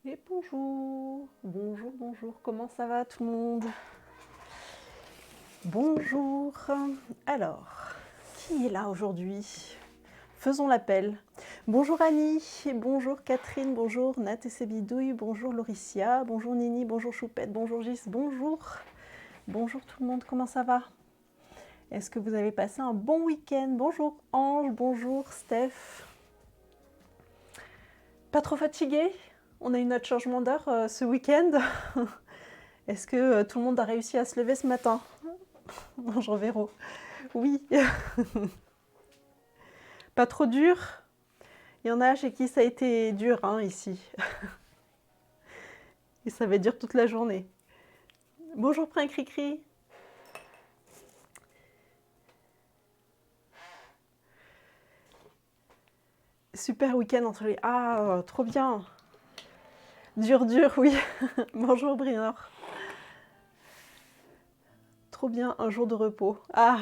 Et bonjour, bonjour, bonjour, comment ça va tout le monde? Bonjour. Alors, qui est là aujourd'hui? Faisons l'appel. Bonjour Annie, bonjour Catherine, bonjour Nat et ses bidouilles, bonjour Lauricia, bonjour Nini, bonjour Choupette, bonjour Gis, bonjour. Bonjour tout le monde, comment ça va? Est-ce que vous avez passé un bon week-end? Bonjour Ange, bonjour Steph. Pas trop fatigué? On a eu notre changement d'heure ce week-end. Est-ce que tout le monde a réussi à se lever ce matin? Bonjour Véro. Oui. Pas trop dur? Il y en a chez qui ça a été dur hein, ici. Et ça va être dur toute la journée. Bonjour Prin Cricri. Super week-end entre les... Ah, trop bien. Dur, dur, oui. Bonjour Brinor. Trop bien, un jour de repos. Ah.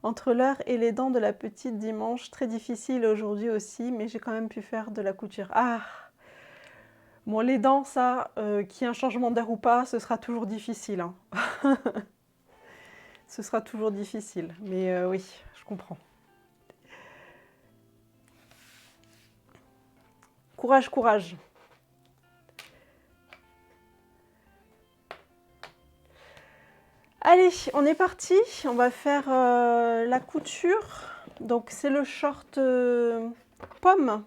Entre l'heure et les dents de la petite dimanche, très difficile aujourd'hui aussi, mais j'ai quand même pu faire de la couture. Ah. Bon, les dents, ça, qu'il y ait un changement d'heure ou pas, ce sera toujours difficile. Hein. Ce sera toujours difficile, mais oui, je comprends. Courage, courage. Allez, on est parti. On va faire la couture. Donc, c'est le short pomme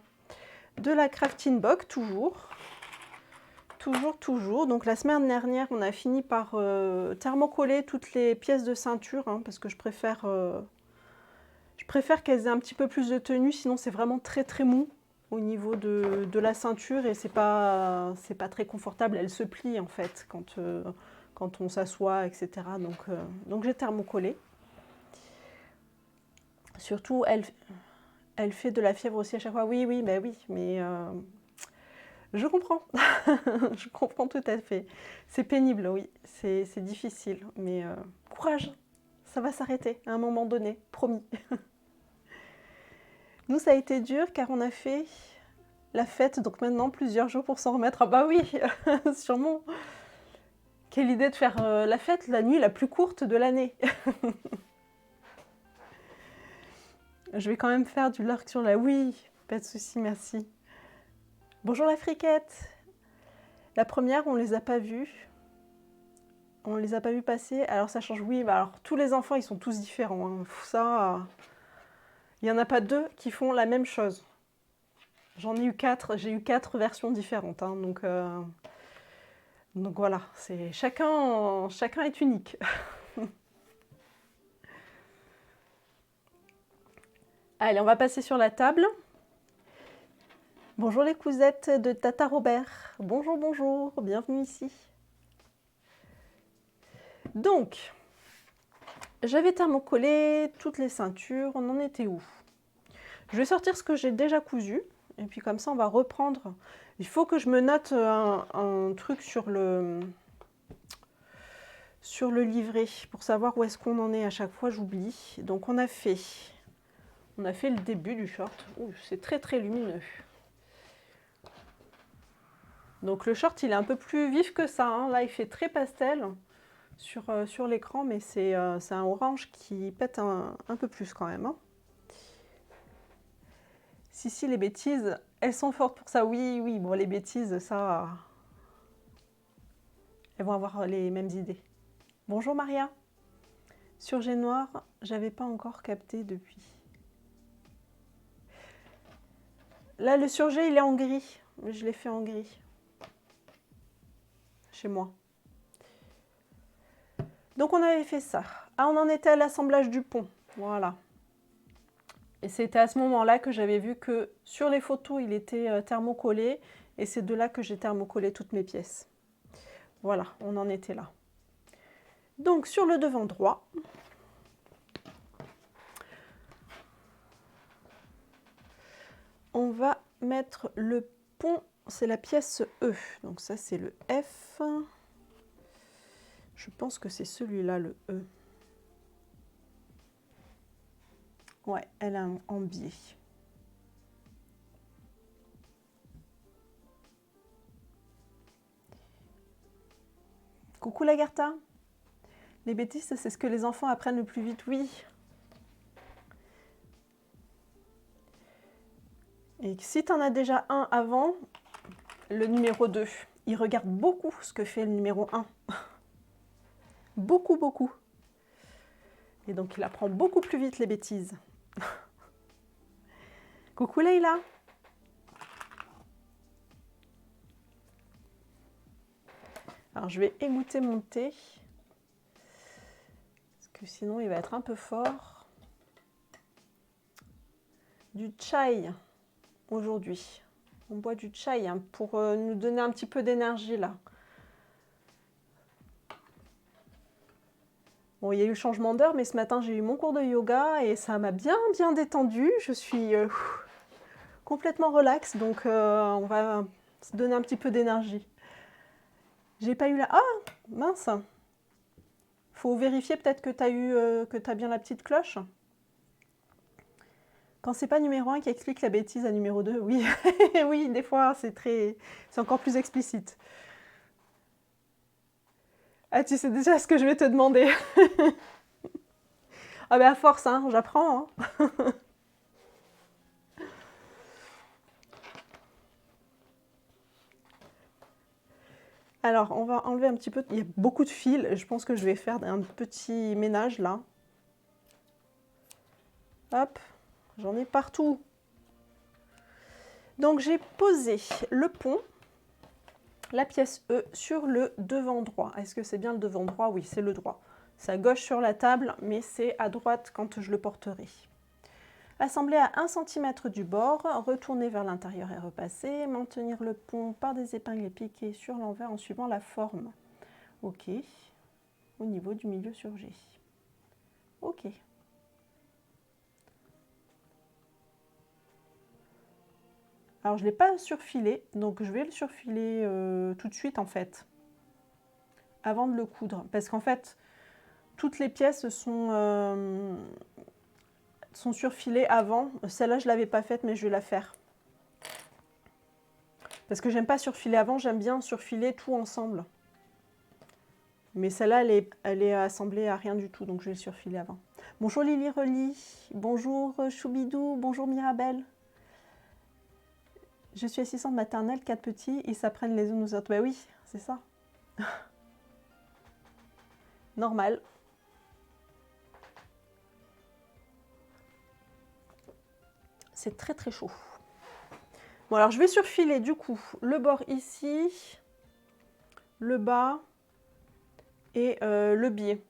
de la Crafting Box, toujours. Toujours. Donc, la semaine dernière, on a fini par thermocoller toutes les pièces de ceinture, hein, parce que je préfère qu'elles aient un petit peu plus de tenue, sinon c'est vraiment très très mou au niveau de la ceinture et c'est pas très confortable. Elle se plie en fait quand on s'assoit, etc. Donc j'ai thermocollé. Surtout, elle fait de la fièvre aussi à chaque fois. Oui, oui, mais je comprends. Je comprends tout à fait. C'est pénible, oui, c'est difficile, mais courage, ça va s'arrêter à un moment donné, promis. Nous, ça a été dur car on a fait la fête, donc maintenant plusieurs jours pour s'en remettre. Ah bah oui, sûrement. Quelle idée de faire la fête la nuit la plus courte de l'année. Je vais quand même faire du lurk sur la... Oui, pas de souci, merci. Bonjour la friquette. La première, on les a pas vus. On les a pas vus passer. Alors ça change, oui. Bah alors tous les enfants, ils sont tous différents. Hein. Ça, il y en a pas deux qui font la même chose. J'en ai eu 4. J'ai eu 4 versions différentes. Hein, donc voilà, c'est chacun est unique. Allez, on va passer sur la table. Bonjour les cousettes de Tata Robert. Bonjour, bonjour, bienvenue ici. Donc, j'avais thermocollé toutes les ceintures, on en était où? Je vais sortir ce que j'ai déjà cousu, et puis comme ça on va reprendre. Il faut que je me note un truc sur le livret, pour savoir où est-ce qu'on en est à chaque fois, j'oublie. Donc on a fait le début du short. Ouh, c'est très très lumineux. Donc le short, il est un peu plus vif que ça. Hein. Là, il fait très pastel sur l'écran, mais c'est un orange qui pète un peu plus quand même. Hein. Si, les bêtises, elles sont fortes pour ça. Oui, oui, bon, les bêtises, ça... Elles vont avoir les mêmes idées. Bonjour Maria. Surjet noir, j'avais pas encore capté depuis. Là, le surjet, il est en gris. Je l'ai fait en gris. Chez moi. Donc on avait fait ça. Ah, on en était à l'assemblage du pont. Voilà. Et c'était à ce moment-là que j'avais vu que sur les photos, il était thermocollé. Et c'est de là que j'ai thermocollé toutes mes pièces. Voilà, on en était là. Donc sur le devant droit, on va mettre le pont, c'est la pièce E. Donc ça c'est le F. Je pense que c'est celui-là le E. Ouais, elle est en biais. Coucou Lagarta. Les bêtises, c'est ce que les enfants apprennent le plus vite, oui. Et si tu en as déjà un avant, le numéro 2, il regarde beaucoup ce que fait le numéro 1. Beaucoup, beaucoup. Et donc, il apprend beaucoup plus vite les bêtises. Coucou Leïla. Alors, je vais égoutter mon thé. Parce que sinon, il va être un peu fort. Du chai aujourd'hui. On boit du chai hein, pour nous donner un petit peu d'énergie là. Bon, il y a eu le changement d'heure, mais ce matin, j'ai eu mon cours de yoga et ça m'a bien détendu. Je suis complètement relax, donc on va se donner un petit peu d'énergie. J'ai pas eu la... Ah, mince. Faut vérifier peut-être que tu as bien la petite cloche. Quand c'est pas numéro 1 qui explique la bêtise à numéro 2, oui, oui, des fois, c'est encore plus explicite. Ah, tu sais déjà ce que je vais te demander. Ah ben à force, hein, j'apprends. Hein. Alors, on va enlever un petit peu... Il y a beaucoup de fils. Je pense que je vais faire un petit ménage, là. Hop, j'en ai partout. Donc, j'ai posé le pont, la pièce E, sur le devant droit. Est-ce que c'est bien le devant droit? Oui, c'est le droit. C'est à gauche sur la table, mais c'est à droite quand je le porterai. Assembler à 1 cm du bord, retourner vers l'intérieur et repasser, maintenir le pont par des épingles et piquer sur l'envers en suivant la forme. Ok, au niveau du milieu surgé. Ok. Alors je ne l'ai pas surfilé, donc je vais le surfiler tout de suite en fait, avant de le coudre. Parce qu'en fait, toutes les pièces sont surfilées avant. Celle-là, je ne l'avais pas faite, mais je vais la faire. Parce que j'aime pas surfiler avant, j'aime bien surfiler tout ensemble. Mais celle-là, elle est assemblée à rien du tout, donc je vais le surfiler avant. Bonjour Lily Reli, bonjour Choubidou, bonjour Mirabelle. Je suis assistante maternelle, 4 petits, ils s'apprennent les uns aux autres. Bah oui, c'est ça. Normal. C'est très très chaud. Bon alors je vais surfiler du coup le bord ici, le bas et le biais.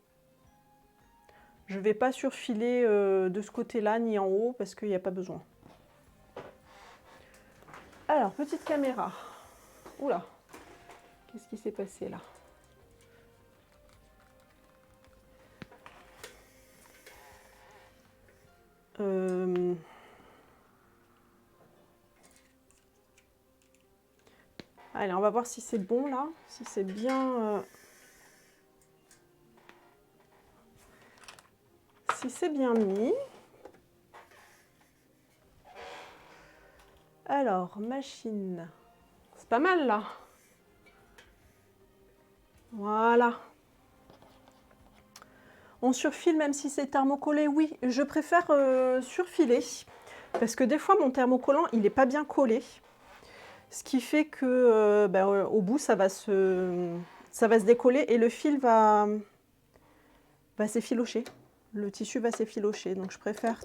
Je ne vais pas surfiler de ce côté-là ni en haut parce qu'il n'y a pas besoin. Alors, petite caméra. Oula, qu'est-ce qui s'est passé là? Allez, on va voir si c'est bon là, si c'est bien... Si c'est bien mis. Alors, machine. C'est pas mal là. Voilà. On surfile même si c'est thermocollé? Oui, je préfère surfiler. Parce que des fois, mon thermocollant, il n'est pas bien collé. Ce qui fait que au bout, ça va se décoller et le fil va s'effilocher. Le tissu va s'effilocher. Donc, je préfère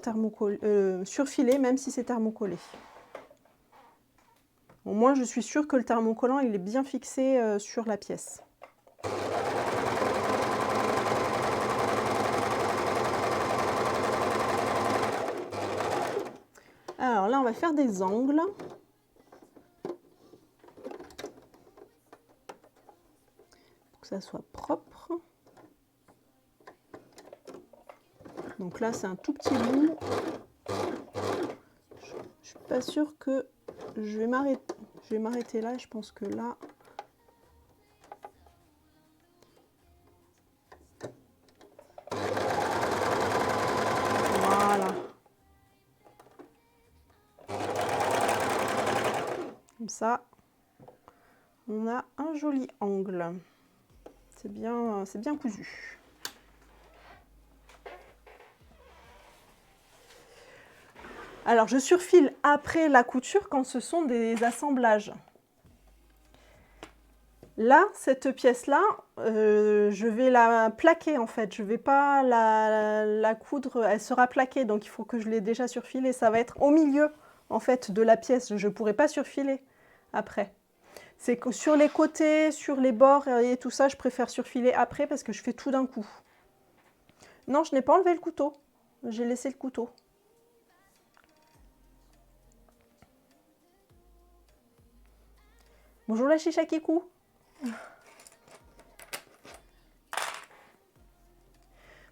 surfiler même si c'est thermocollé. Au moins, je suis sûre que le thermocollant, il est bien fixé sur la pièce. Alors là, on va faire des angles. Pour que ça soit propre. Donc là, c'est un tout petit bout. Je ne suis pas sûre que je vais m'arrêter. Je vais m'arrêter là. Je pense que là... Voilà. Comme ça, on a un joli angle. c'est bien cousu. Alors, je surfile après la couture quand ce sont des assemblages. Là, cette pièce-là, je vais la plaquer en fait. Je ne vais pas la coudre, elle sera plaquée, donc il faut que je l'ai déjà surfilée. Ça va être au milieu en fait de la pièce. Je ne pourrai pas surfiler après. C'est que sur les côtés, sur les bords et tout ça, je préfère surfiler après parce que je fais tout d'un coup. Non, je n'ai pas enlevé le couteau. J'ai laissé le couteau. Bonjour la chicha Kikou.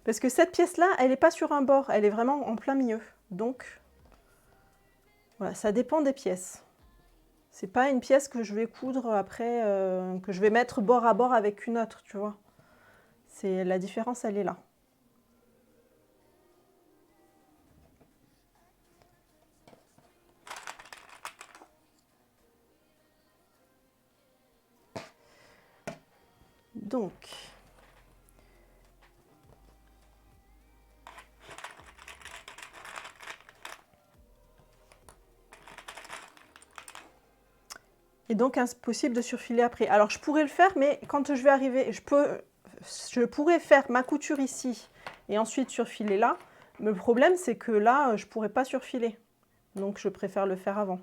Parce que cette pièce-là, elle n'est pas sur un bord, elle est vraiment en plein milieu. Donc, voilà, ça dépend des pièces. C'est pas une pièce que je vais coudre après, que je vais mettre bord à bord avec une autre, tu vois. La différence, elle est là. Donc, et donc impossible de surfiler après. Alors je pourrais le faire, mais quand je vais arriver, je pourrais faire ma couture ici et ensuite surfiler là. Mais le problème, c'est que là, je ne pourrais pas surfiler. Donc je préfère le faire avant.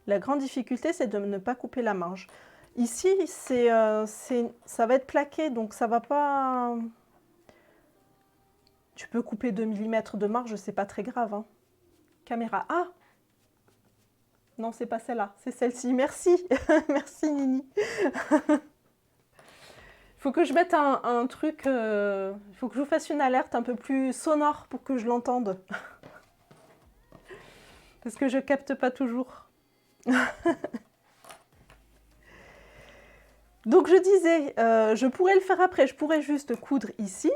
La grande difficulté, c'est de ne pas couper la marge. Ici, ça va être plaqué, donc ça va pas... Tu peux couper 2 mm de marge, c'est pas très grave. Hein. Caméra. Ah! Non, c'est pas celle-là, c'est celle-ci. Merci. Merci, Nini. Il faut que je mette un truc... Il faut que je vous fasse une alerte un peu plus sonore pour que je l'entende. Parce que je capte pas toujours. Donc je disais, je pourrais le faire après, je pourrais juste coudre ici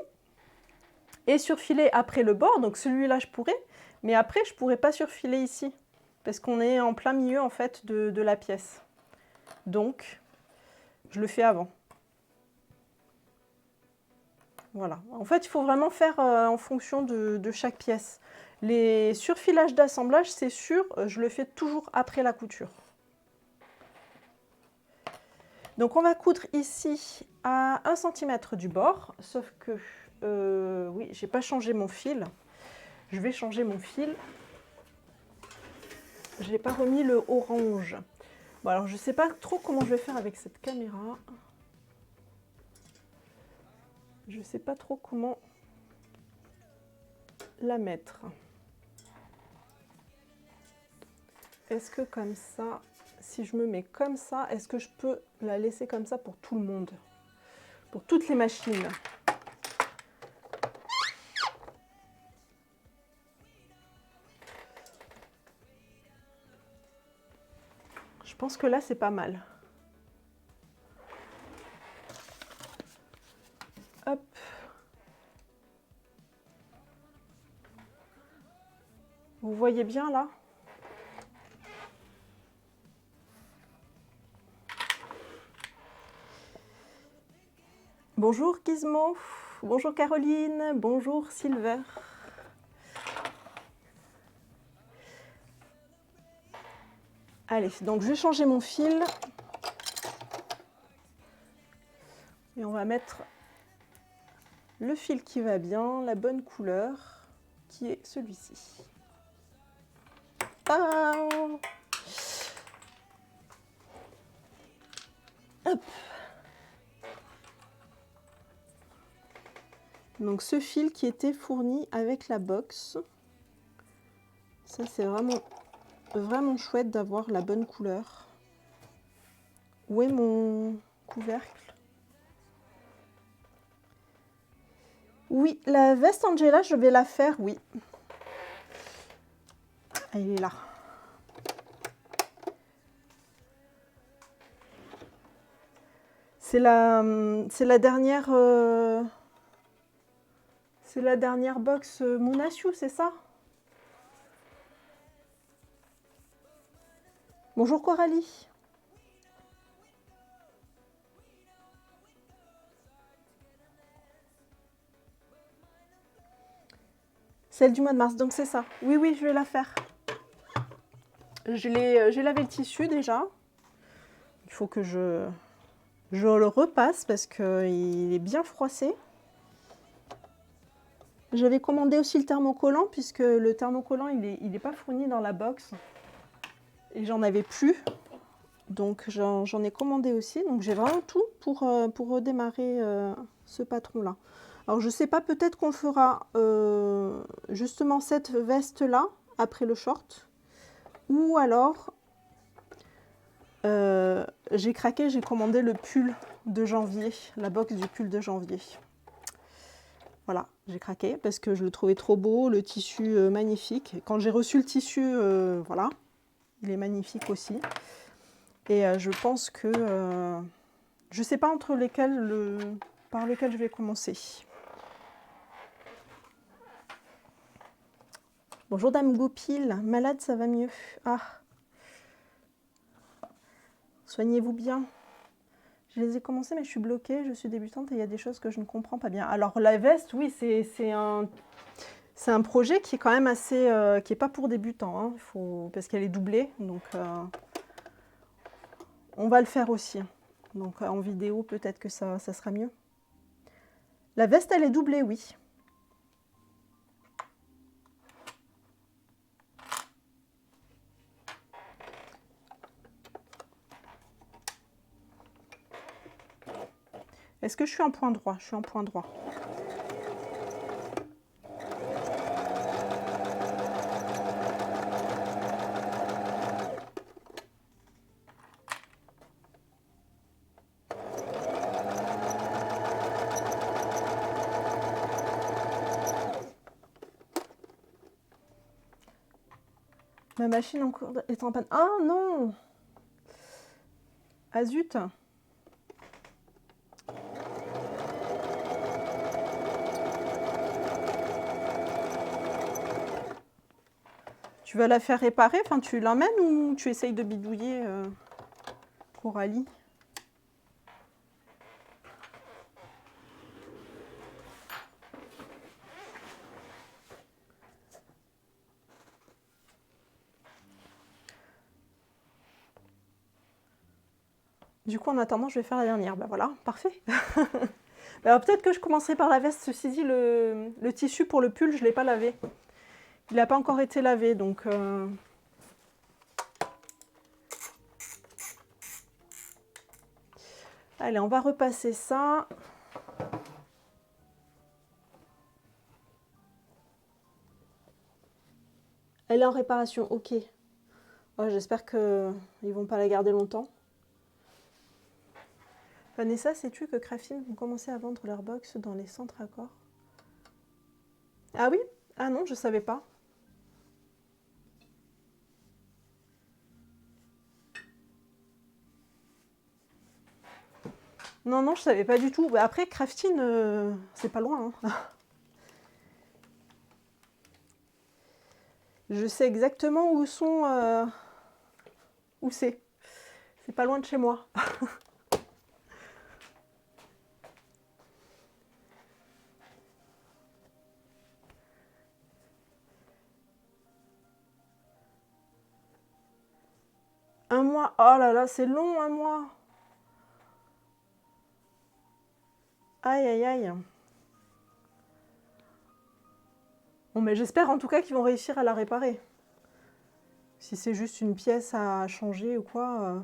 et surfiler après le bord, donc celui-là je pourrais, mais après je pourrais pas surfiler ici, parce qu'on est en plein milieu en fait de la pièce. Donc je le fais avant. Voilà, en fait il faut vraiment faire en fonction de chaque pièce. Les surfilages d'assemblage, c'est sûr, je le fais toujours après la couture. Donc on va coudre ici à 1 cm du bord, sauf que, oui, j'ai pas changé mon fil. Je vais changer mon fil. Je n'ai pas remis le orange. Bon alors je sais pas trop comment je vais faire avec cette caméra. Je sais pas trop comment la mettre. Est-ce que comme ça, si je me mets comme ça, est-ce que je peux la laisser comme ça pour tout le monde? Pour toutes les machines? Je pense que là, c'est pas mal. Hop. Vous voyez bien là? Bonjour Gizmo, bonjour Caroline, bonjour Silver. Allez, donc je vais changer mon fil. Et on va mettre le fil qui va bien, la bonne couleur, qui est celui-ci. Ah! Hop! Donc ce fil qui était fourni avec la box, ça c'est vraiment chouette d'avoir la bonne couleur. Où est mon couvercle? Oui, la veste Angela, je vais la faire, oui. Elle est là. C'est la dernière... C'est la dernière box Moonasiu, c'est ça? Bonjour Coralie. Celle du mois de mars, donc c'est ça. Oui, oui, je vais la faire. J'ai lavé le tissu déjà. Il faut que je le repasse parce qu'il est bien froissé. J'avais commandé aussi le thermocollant puisque le thermocollant il est pas fourni dans la box. Et j'en avais plus. Donc j'en ai commandé aussi. Donc j'ai vraiment tout pour redémarrer ce patron-là. Alors je sais pas, peut-être qu'on fera justement cette veste-là après le short. Ou alors j'ai craqué, j'ai commandé le pull de janvier, la box du pull de janvier. Voilà, j'ai craqué parce que je le trouvais trop beau, le tissu magnifique. Quand j'ai reçu le tissu, voilà, il est magnifique aussi. Et je pense que je ne sais pas entre lesquels par lequel je vais commencer. Bonjour Dame Goupil, malade ça va mieux. Ah, soignez-vous bien. Je les ai commencés mais je suis bloquée, je suis débutante et il y a des choses que je ne comprends pas bien. Alors la veste, oui, c'est un projet qui est quand même assez, qui n'est pas pour débutants, hein, parce qu'elle est doublée, donc on va le faire aussi. Donc en vidéo, peut-être que ça sera mieux. La veste, elle est doublée, oui. Est-ce que je suis en point droit? Je suis en point droit. Ma machine est en panne. Ah non! Ah zut! Tu vas la faire réparer? Enfin, tu l'emmènes ou tu essayes de bidouiller, Coralie? Du coup, en attendant, je vais faire la dernière. Ben voilà, parfait. Alors peut-être que je commencerai par la veste. Ceci dit, le tissu pour le pull, je ne l'ai pas lavé. Il n'a pas encore été lavé, donc... Allez, on va repasser ça. Elle est en réparation, ok. Oh, j'espère qu'ils ne vont pas la garder longtemps. Vanessa, sais-tu que Crafin vont commencer à vendre leur box dans les centres Accor? Ah oui? Ah non, je ne savais pas. Non, non, je ne savais pas du tout. Après, Craftin, c'est pas loin. Hein. Je sais exactement où sont... où c'est. C'est pas loin de chez moi. Un mois. Oh là là, c'est long, un mois. Aïe, aïe, aïe. Bon, mais j'espère en tout cas qu'ils vont réussir à la réparer. Si c'est juste une pièce à changer ou quoi...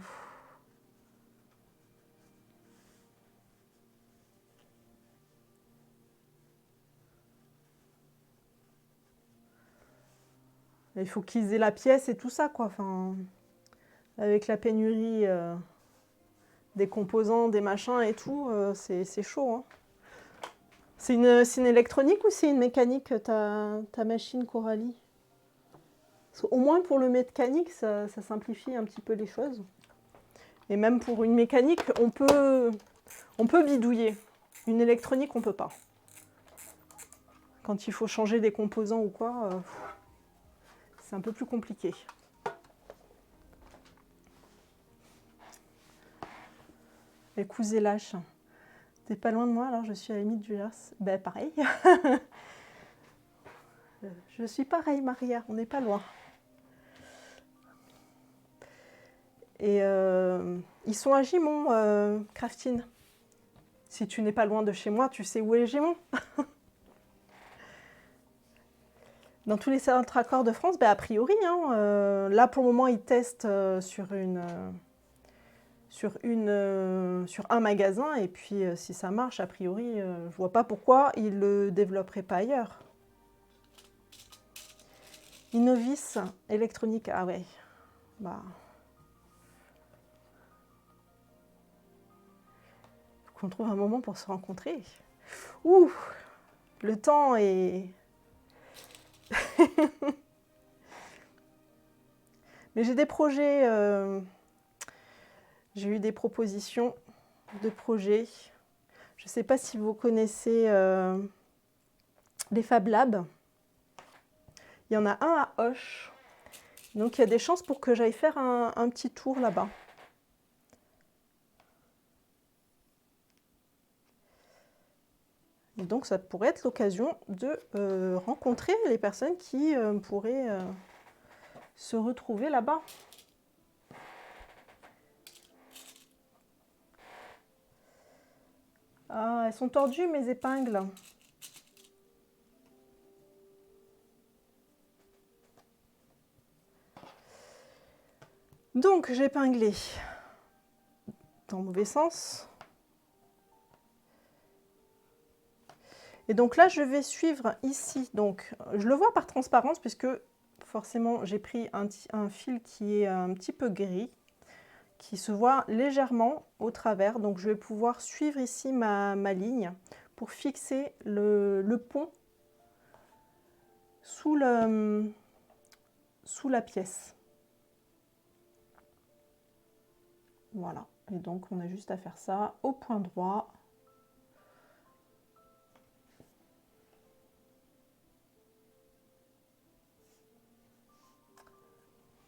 Il faut qu'ils aient la pièce et tout ça, quoi. Enfin, avec la pénurie des composants, des machins et tout, c'est chaud. Hein. C'est une électronique ou c'est une mécanique, ta machine Coralie? Au moins pour le mécanique, ça simplifie un petit peu les choses. Et même pour une mécanique, on peut bidouiller. Une électronique, on ne peut pas. Quand il faut changer des composants ou quoi, c'est un peu plus compliqué. Les cousets lâches. T'es pas loin de moi, alors je suis à la limite du Gers. Ben pareil. Je suis pareil, Maria, on n'est pas loin. Et ils sont à Gimont, Craftine. Si tu n'es pas loin de chez moi, tu sais où est Gimont. Dans tous les centres Accor de France, ben, a priori, hein, là pour le moment ils testent sur un magasin, et puis si ça marche, a priori, je vois pas pourquoi ils ne le développeraient pas ailleurs. Innovis électronique, ah ouais, bah. Faut qu'on trouve un moment pour se rencontrer. Ouh, le temps est... Mais j'ai des projets, j'ai eu des propositions de projets. Je ne sais pas si vous connaissez les Fab Labs. Il y en a un à Auch. Donc il y a des chances pour que j'aille faire un petit tour là-bas. Et donc ça pourrait être l'occasion de rencontrer les personnes qui pourraient se retrouver là-bas. Ah, elles sont tordues mes épingles. Donc j'ai épinglé dans le mauvais sens. Et donc là je vais suivre ici. Donc je le vois par transparence puisque forcément j'ai pris un fil qui est un petit peu gris, qui se voit légèrement au travers. Donc je vais pouvoir suivre ici ma ligne pour fixer le pont sous la pièce. Voilà, et donc on a juste à faire ça au point droit.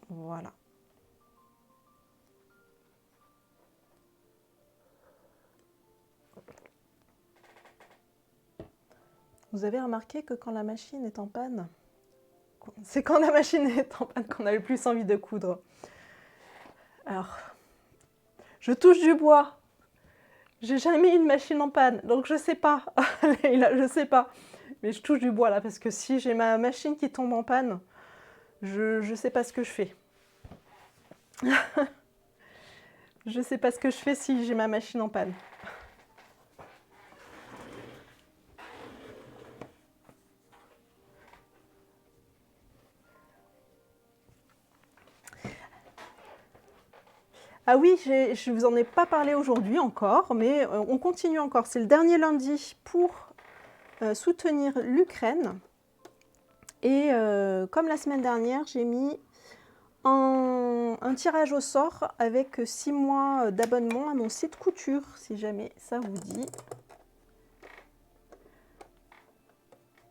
Voilà. Vous avez remarqué que quand la machine est en panne, c'est quand la machine est en panne qu'on a le plus envie de coudre. Alors, je touche du bois. J'ai jamais eu une machine en panne, donc je sais pas. Je sais pas. Mais je touche du bois là, parce que si j'ai ma machine qui tombe en panne, je sais pas ce que je fais. Je sais pas ce que je fais si j'ai ma machine en panne. Ah oui, je ne vous en ai pas parlé aujourd'hui encore, mais on continue encore. C'est le dernier lundi pour soutenir l'Ukraine. Et comme la semaine dernière, j'ai mis un tirage au sort avec 6 mois d'abonnement à mon site couture, si jamais ça vous dit.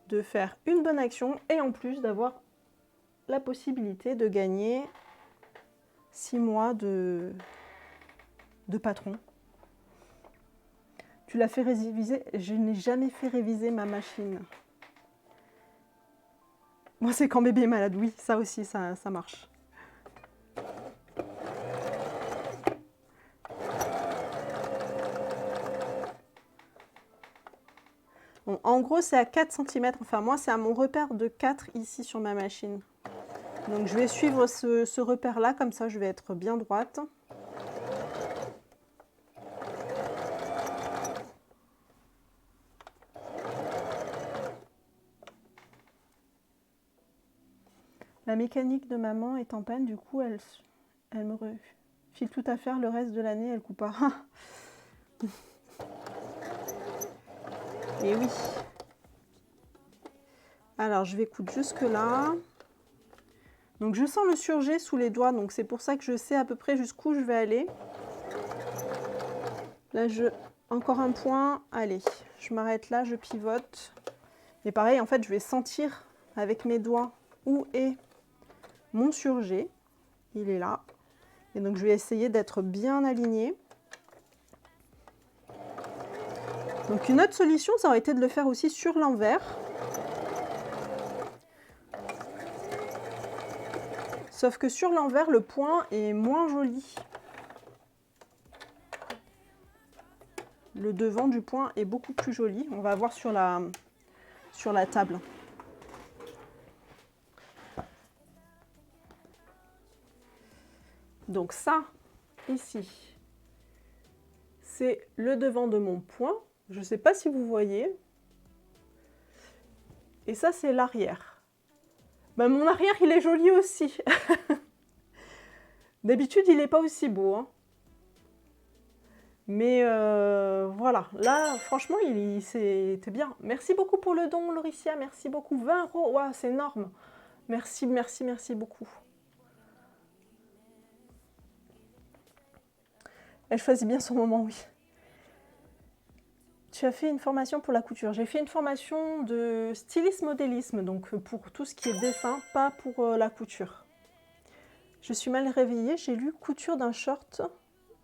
De faire une bonne action et en plus d'avoir la possibilité de gagner 6 mois de patron. Tu l'as fait réviser? Je n'ai jamais fait réviser ma machine. Moi, c'est quand bébé est malade, oui, ça aussi, ça marche. Bon, en gros, c'est à 4 cm. Enfin, moi, c'est à mon repère de 4 ici sur ma machine. Donc, je vais suivre ce repère-là, comme ça, je vais être bien droite. La mécanique de maman est en panne, du coup, elle me file tout à faire le reste de l'année, elle coupe pas. Et oui. Alors, je vais coudre jusque là. Donc, je sens le surjet sous les doigts, donc c'est pour ça que je sais à peu près jusqu'où je vais aller. Là, encore un point. Allez, je m'arrête là, je pivote. Et pareil, en fait, je vais sentir avec mes doigts où est mon surjet. Il est là. Et donc, je vais essayer d'être bien alignée. Donc, une autre solution, ça aurait été de le faire aussi sur l'envers. Sauf que sur l'envers, le point est moins joli. Le devant du point est beaucoup plus joli. On va voir sur la table. Donc ça, ici, c'est le devant de mon point. Je ne sais pas si vous voyez. Et ça, c'est l'arrière. Ben, mon arrière, il est joli aussi. D'habitude, il n'est pas aussi beau, hein. Mais voilà, là, franchement, c'était bien. Merci beaucoup pour le don, Lauricia. Merci beaucoup. 20 €. Wow, c'est énorme. Merci, merci, merci beaucoup. Elle choisit bien son moment, oui. Tu as fait une formation pour la couture. J'ai fait une formation de stylisme-modélisme, donc pour tout ce qui est dessin, pas pour la couture. Je suis mal réveillée, j'ai lu couture d'un short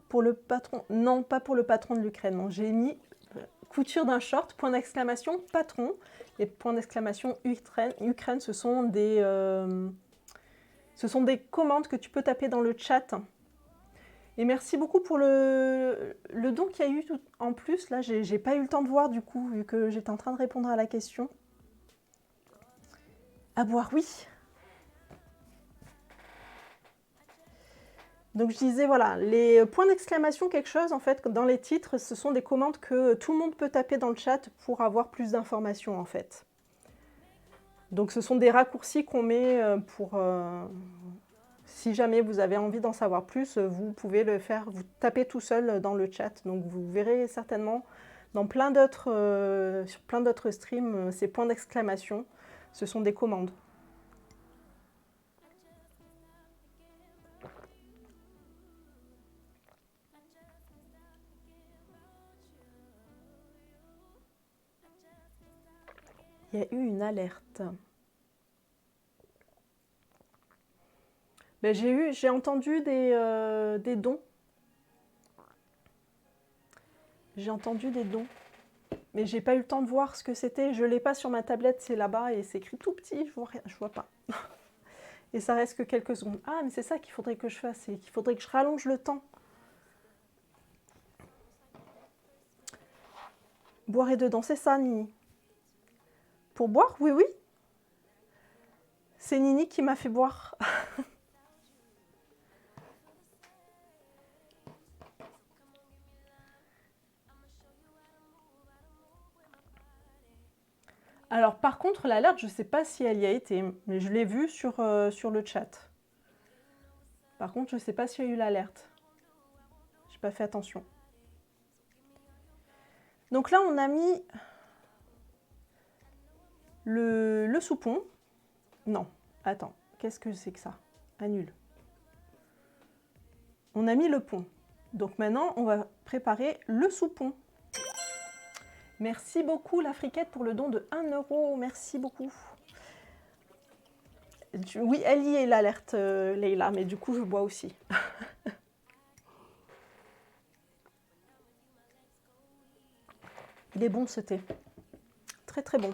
pour le patron. Non, pas pour le patron de l'Ukraine. J'ai mis couture d'un short, point d'exclamation, patron. Et point d'exclamation, Ukraine, ce sont des commandes que tu peux taper dans le chat. Et merci beaucoup pour le don qu'il y a eu en plus. Là, j'ai pas eu le temps de voir du coup, vu que j'étais en train de répondre à la question. À boire, oui. Donc je disais, voilà, les points d'exclamation, quelque chose, en fait, dans les titres, ce sont des commandes que tout le monde peut taper dans le chat pour avoir plus d'informations, en fait. Donc ce sont des raccourcis qu'on met pour... si jamais vous avez envie d'en savoir plus, vous pouvez le faire, vous tapez tout seul dans le chat. Donc vous verrez certainement dans plein d'autres, sur plein d'autres streams, ces points d'exclamation, ce sont des commandes. Il y a eu une alerte. Ben, j'ai entendu des dons. J'ai entendu des dons. Mais j'ai pas eu le temps de voir ce que c'était. Je l'ai pas sur ma tablette, c'est là-bas et c'est écrit tout petit, je vois rien, je vois pas. Et ça reste que quelques secondes. Ah, mais c'est ça qu'il faudrait que je fasse, c'est qu'il faudrait que je rallonge le temps. Boire et dedans, c'est ça, Nini. Pour boire, oui, oui. C'est Nini qui m'a fait boire. Alors, par contre, l'alerte, je ne sais pas si elle y a été, mais je l'ai vue sur le chat. Par contre, je ne sais pas s'il y a eu l'alerte. Je n'ai pas fait attention. Donc là, on a mis le soupon. Non, attends, qu'est-ce que c'est que ça? Annule. On a mis le pont. Donc maintenant, on va préparer le soupon. Merci beaucoup, la friquette, pour le don de 1 €. Merci beaucoup. Oui, elle y est, l'alerte, Leïla, mais du coup, je bois aussi. Il est bon, ce thé. Très, très bon.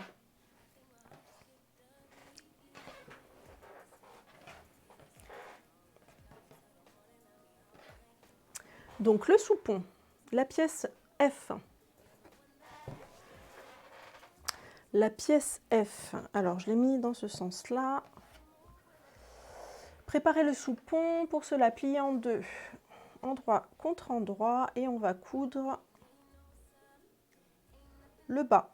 Donc, le soupon, la pièce F. La pièce F, alors je l'ai mis dans ce sens-là. Préparer le soupon, pour cela plier en deux, endroit contre endroit, et on va coudre le bas.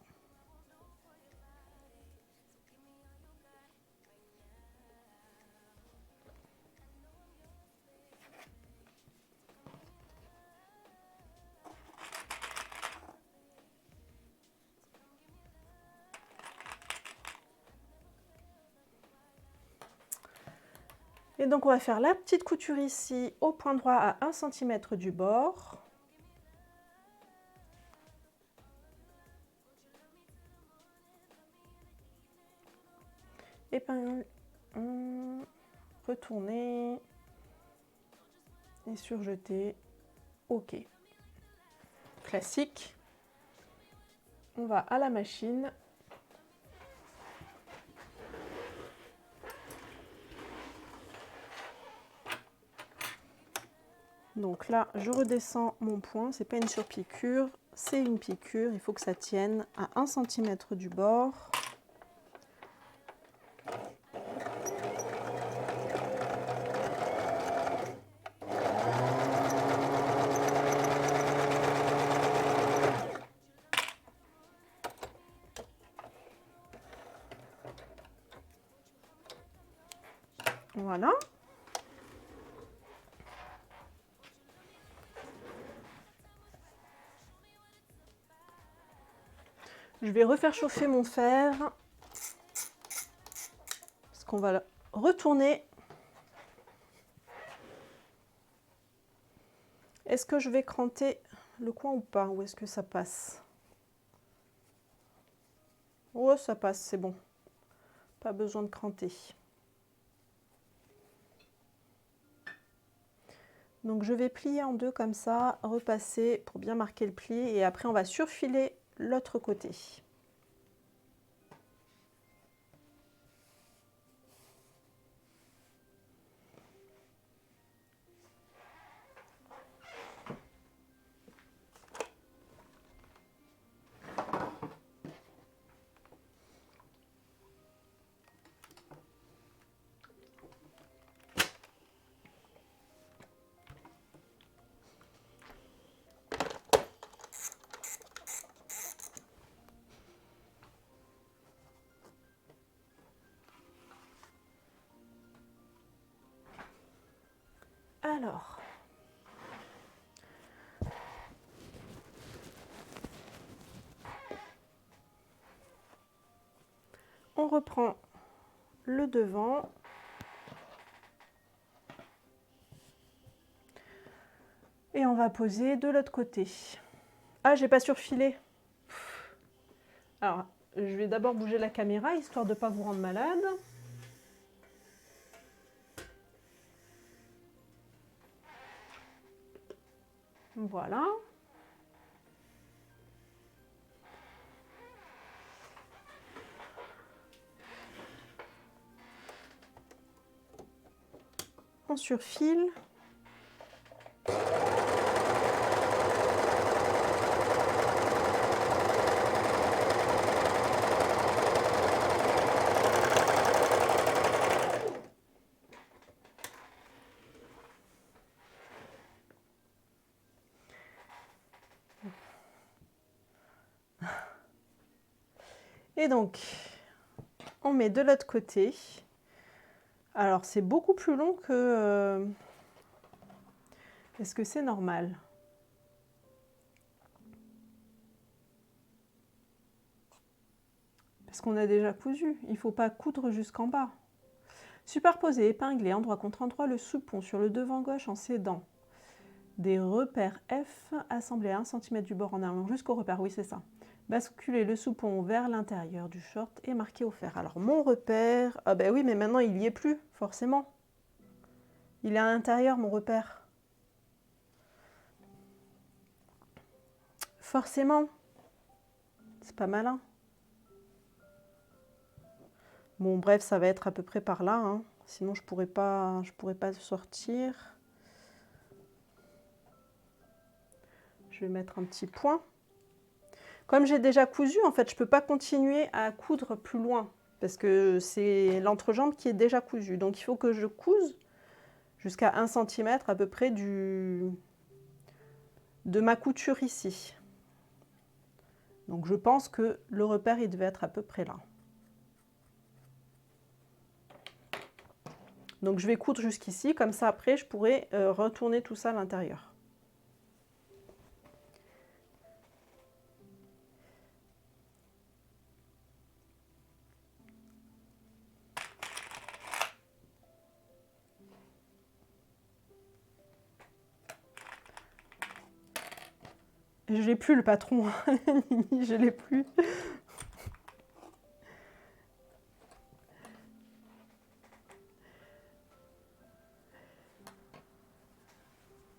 Et donc on va faire la petite couture ici au point droit à 1 cm du bord. Épingle, retourner et surjeter. OK. Classique. On va à la machine. Donc là, je redescends mon point. C'est pas une surpiqûre, c'est une piqûre. Il faut que ça tienne à 1 cm du bord. Voilà. Je vais refaire chauffer mon fer parce qu'on va le retourner. Est-ce que je vais cranter le coin ou pas? Ou est-ce que ça passe? Oh, ça passe, c'est bon. Pas besoin de cranter. Donc je vais plier en deux comme ça, repasser pour bien marquer le pli et après on va surfiler l'autre côté. Alors, on reprend le devant. Et on va poser de l'autre côté. Ah, j'ai pas surfilé. Alors, je vais d'abord bouger la caméra, histoire de ne pas vous rendre malade. Voilà. On surfile. Et donc, on met de l'autre côté. Alors, c'est beaucoup plus long que... Est-ce que c'est normal? Parce qu'on a déjà cousu. Il ne faut pas coudre jusqu'en bas. Superposer, épingler endroit contre endroit le soupon sur le devant gauche en s'aidant des repères F, assemblés à 1 cm du bord en allant jusqu'au repère. Oui, c'est ça. Basculer le soupon vers l'intérieur du short et marquer au fer. Alors mon repère, ah ben oui, mais maintenant il n'y est plus, forcément. Il est à l'intérieur, mon repère. Forcément. C'est pas malin. Bon, bref, ça va être à peu près par là, hein. Sinon je pourrais pas sortir. Je vais mettre un petit point. Comme j'ai déjà cousu, en fait, je ne peux pas continuer à coudre plus loin parce que c'est l'entrejambe qui est déjà cousue. Donc, il faut que je couse jusqu'à 1 cm à peu près de ma couture ici. Donc, je pense que le repère, il devait être à peu près là. Donc, je vais coudre jusqu'ici. Comme ça, après, je pourrai retourner tout ça à l'intérieur. Je l'ai plus le patron, je l'ai plus.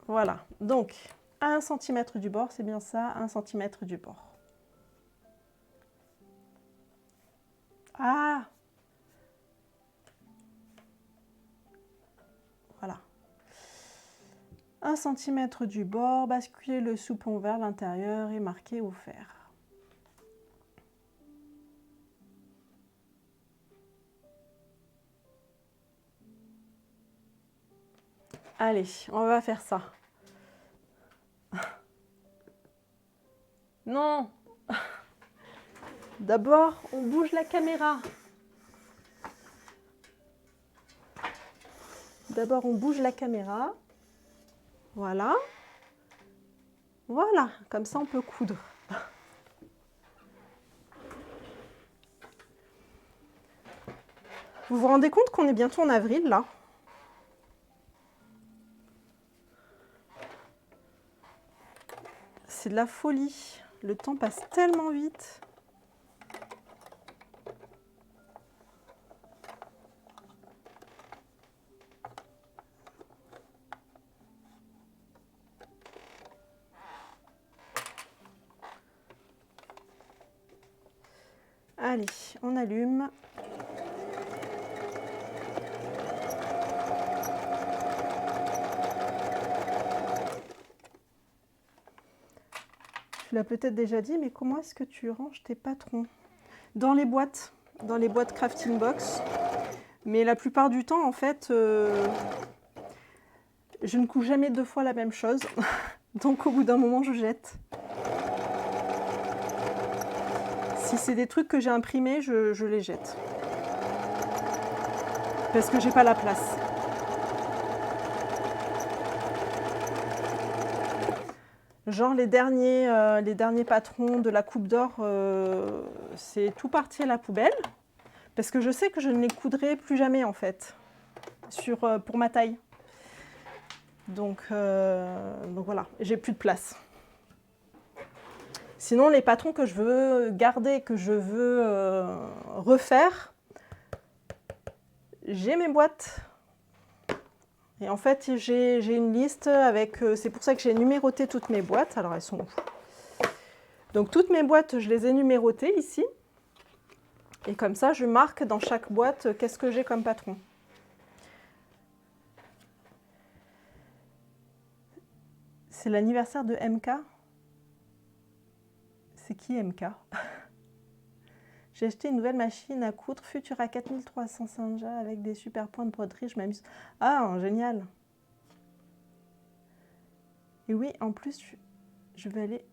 Voilà, donc à 1 cm du bord, c'est bien ça, 1 cm du bord. Ah! Voilà. 1 cm du bord, basculer le soupon vers l'intérieur et marquer au fer. Allez, on va faire ça. Non. D'abord, on bouge la caméra. D'abord, on bouge la caméra. Voilà. Voilà, comme ça, on peut coudre. Vous vous rendez compte qu'on est bientôt en avril, là? C'est de la folie. Le temps passe tellement vite. Allez, on allume. Tu l'as peut-être déjà dit, mais comment est-ce que tu ranges tes patrons? Dans les boîtes crafting box. Mais la plupart du temps, en fait, je ne couds jamais 2 fois la même chose. Donc au bout d'un moment, je jette. Si c'est des trucs que j'ai imprimés, je les jette. Parce que j'ai pas la place. Genre les derniers patrons de la Coupe d'Or, c'est tout parti à la poubelle. Parce que je sais que je ne les coudrai plus jamais en fait, pour ma taille. Donc voilà, j'ai plus de place. Sinon, les patrons que je veux garder, que je veux refaire, j'ai mes boîtes. Et en fait, j'ai une liste avec... c'est pour ça que j'ai numéroté toutes mes boîtes. Alors, elles sont où? Donc, toutes mes boîtes, je les ai numérotées ici. Et comme ça, je marque dans chaque boîte qu'est-ce que j'ai comme patron. C'est l'anniversaire de MK. C'est qui MK? J'ai acheté une nouvelle machine à coudre Futura 4300 Sinja avec des super points de broderie. Je m'amuse. Ah, génial! Et oui, en plus, je vais aller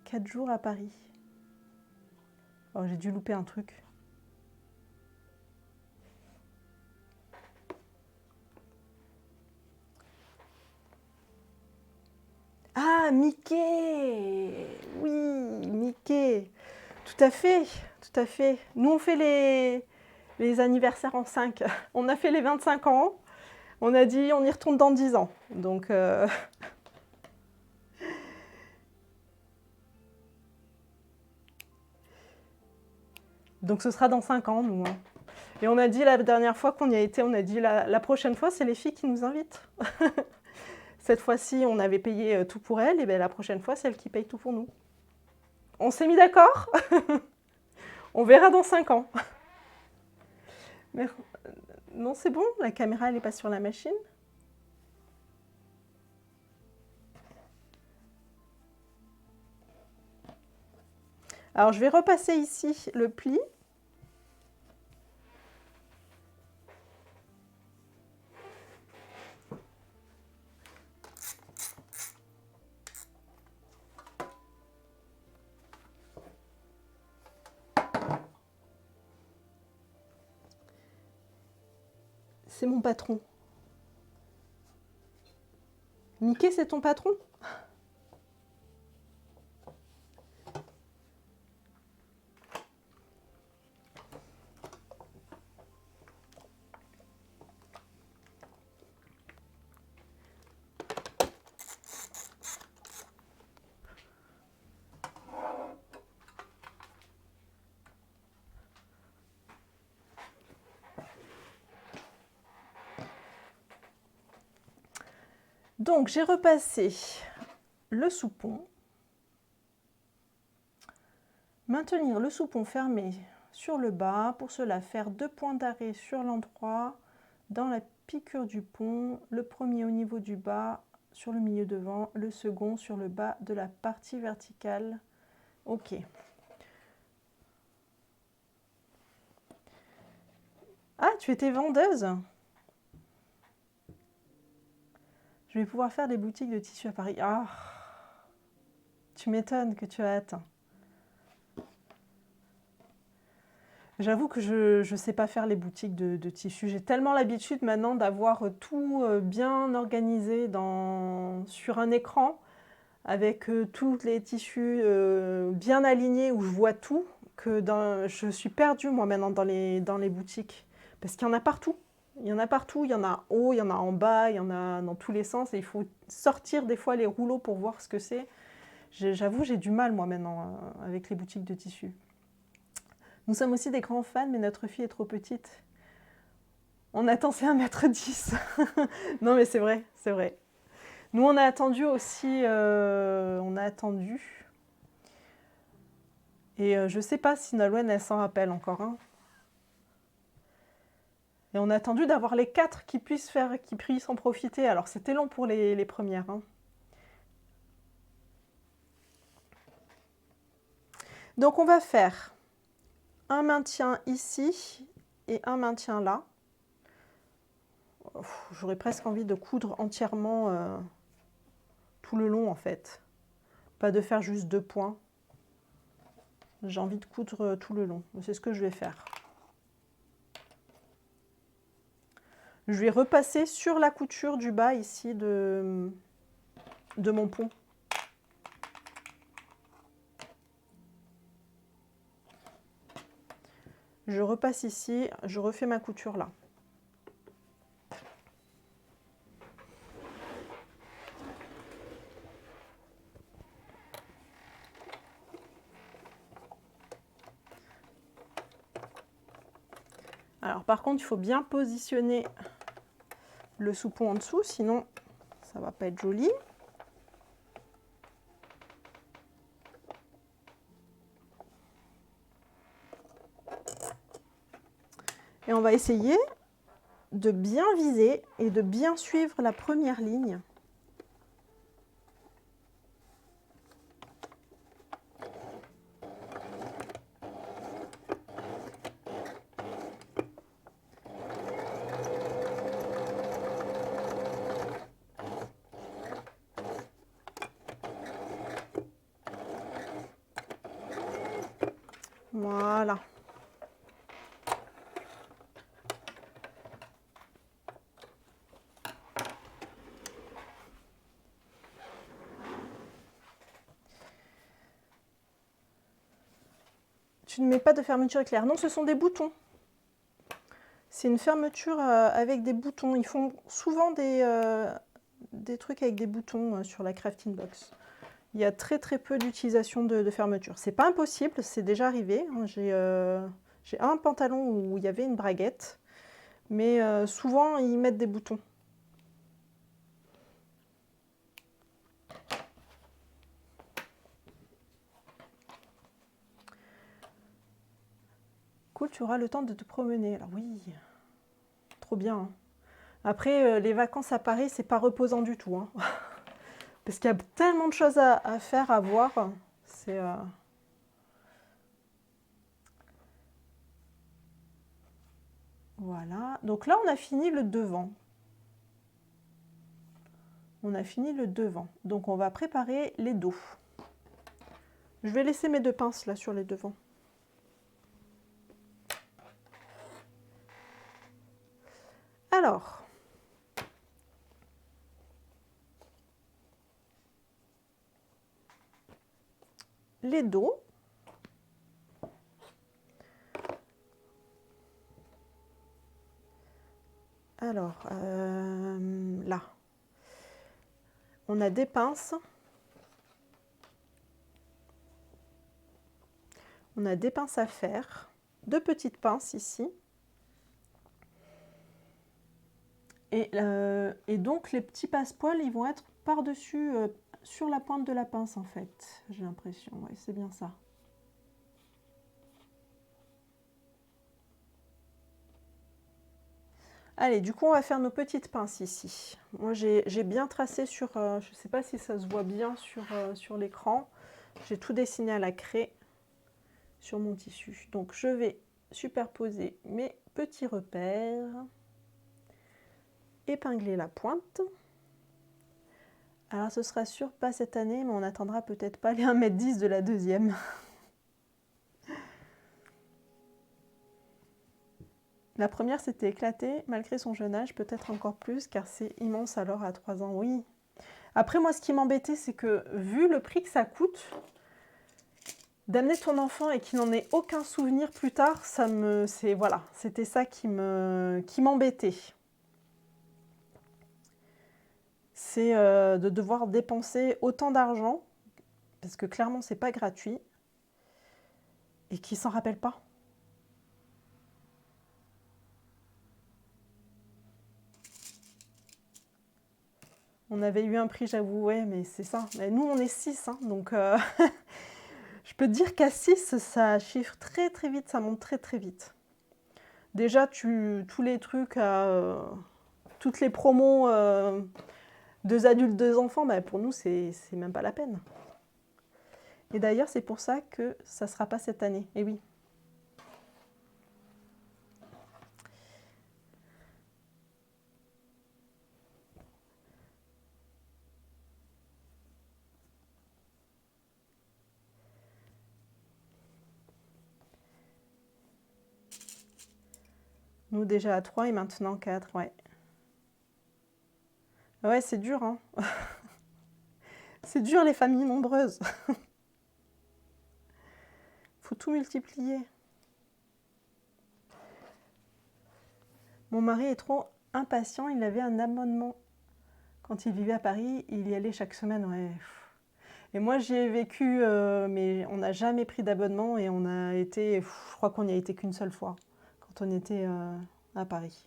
4 jours à Paris. Oh, j'ai dû louper un truc. Ah, Mickey! Oui, Mickey! Tout à fait, tout à fait. Nous, on fait les anniversaires en 5. On a fait les 25 ans. On a dit, on y retourne dans 10 ans. Donc... Donc ce sera dans 5 ans, nous. Et on a dit la dernière fois qu'on y a été, on a dit la prochaine fois, c'est les filles qui nous invitent. Cette fois-ci, on avait payé tout pour elles, et bien la prochaine fois, c'est elles qui payent tout pour nous. On s'est mis d'accord. On verra dans 5 ans. Mais, non, c'est bon, la caméra, elle n'est pas sur la machine. Alors, je vais repasser ici le pli. C'est mon patron. Mickey, c'est ton patron? Donc, j'ai repassé le soupon. Maintenir le soupon fermé sur le bas. Pour cela, faire 2 points d'arrêt sur l'endroit dans la piqûre du pont. Le premier au niveau du bas sur le milieu devant, le second sur le bas de la partie verticale. Ok. Ah, tu étais vendeuse? Je vais pouvoir faire des boutiques de tissus à Paris. Ah, tu m'étonnes que tu as hâte. J'avoue que je ne sais pas faire les boutiques de tissus. J'ai tellement l'habitude maintenant d'avoir tout bien organisé sur un écran, avec tous les tissus bien alignés où je vois tout, que je suis perdue moi maintenant dans les boutiques. Parce qu'il y en a partout. Il y en a partout, il y en a en haut, il y en a en bas, il y en a dans tous les sens. Et il faut sortir des fois les rouleaux pour voir ce que c'est. J'avoue, j'ai du mal moi maintenant avec les boutiques de tissus. Nous sommes aussi des grands fans, mais notre fille est trop petite. On attend, c'est 1,10 m. Non, mais c'est vrai, c'est vrai. Nous, on a attendu aussi. On a attendu. Et je ne sais pas si Nolwenn, elle s'en rappelle encore. Hein. Et on a attendu d'avoir les 4 qui puissent en profiter. Alors, c'était long pour les premières. Hein. Donc, on va faire un maintien ici et un maintien là. J'aurais presque envie de coudre entièrement tout le long en fait. Pas de faire juste 2 points. J'ai envie de coudre tout le long. C'est ce que je vais faire. Je vais repasser sur la couture du bas ici de mon pont. Je repasse ici, je refais ma couture là. Alors par contre, il faut bien positionner le sous-pont en dessous, sinon ça va pas être joli. Et on va essayer de bien viser et de bien suivre la première ligne. Voilà. Tu ne mets pas de fermeture éclair. Non, ce sont des boutons. C'est une fermeture avec des boutons. Ils font souvent des trucs avec des boutons sur la crafting box. Il y a très très peu d'utilisation de fermeture. C'est pas impossible, c'est déjà arrivé. J'ai un pantalon où il y avait une braguette, mais souvent ils mettent des boutons. Cool, tu auras le temps de te promener. Alors oui, trop bien. Hein. Après, les vacances à Paris, c'est pas reposant du tout. Hein. Parce qu'il y a tellement de choses à faire, à voir. C'est... Voilà. Donc là, on a fini le devant. On a fini le devant. Donc on va préparer les dos. Je vais laisser mes 2 pinces là sur les devants. Alors, les dos. Alors, là, on a des pinces. On a des pinces à faire, 2 petites pinces ici. Et donc, les petits passepoils, ils vont être par-dessus, sur la pointe de la pince, en fait. J'ai l'impression, oui, c'est bien ça. Allez, du coup, on va faire nos petites pinces ici. Moi, j'ai bien tracé sur... je ne sais pas si ça se voit bien sur l'écran. J'ai tout dessiné à la craie sur mon tissu. Donc, je vais superposer mes petits repères. Épingler la pointe. Alors, ce sera sûr pas cette année, mais on attendra peut-être pas les 1,10 m de la deuxième. La première s'était éclatée, malgré son jeune âge, peut-être encore plus, car c'est immense alors à 3 ans, oui. Après, moi, ce qui m'embêtait, c'est que, vu le prix que ça coûte, d'amener ton enfant et qu'il n'en ait aucun souvenir plus tard, voilà, c'était ça qui m'embêtait. C'est de devoir dépenser autant d'argent, parce que clairement, c'est pas gratuit, et qu'il s'en rappelle pas. On avait eu un prix, j'avoue, ouais, mais c'est ça. Mais nous, on est 6, hein, donc je peux te dire qu'à 6, ça chiffre très très vite, ça monte très très vite. Déjà, tous les trucs, toutes les promos, 2 adultes, 2 enfants, bah, pour nous, c'est même pas la peine. Et d'ailleurs, c'est pour ça que ça ne sera pas cette année. Et oui. Nous déjà à 3 et maintenant 4, ouais. Ouais, c'est dur, hein. C'est dur les familles nombreuses. Faut tout multiplier. Mon mari est trop impatient, il avait un abonnement. Quand il vivait à Paris, il y allait chaque semaine, ouais. Et moi, j'y ai vécu, mais on n'a jamais pris d'abonnement et on a été, je crois qu'on n'y a été qu'une seule fois, quand on était à Paris.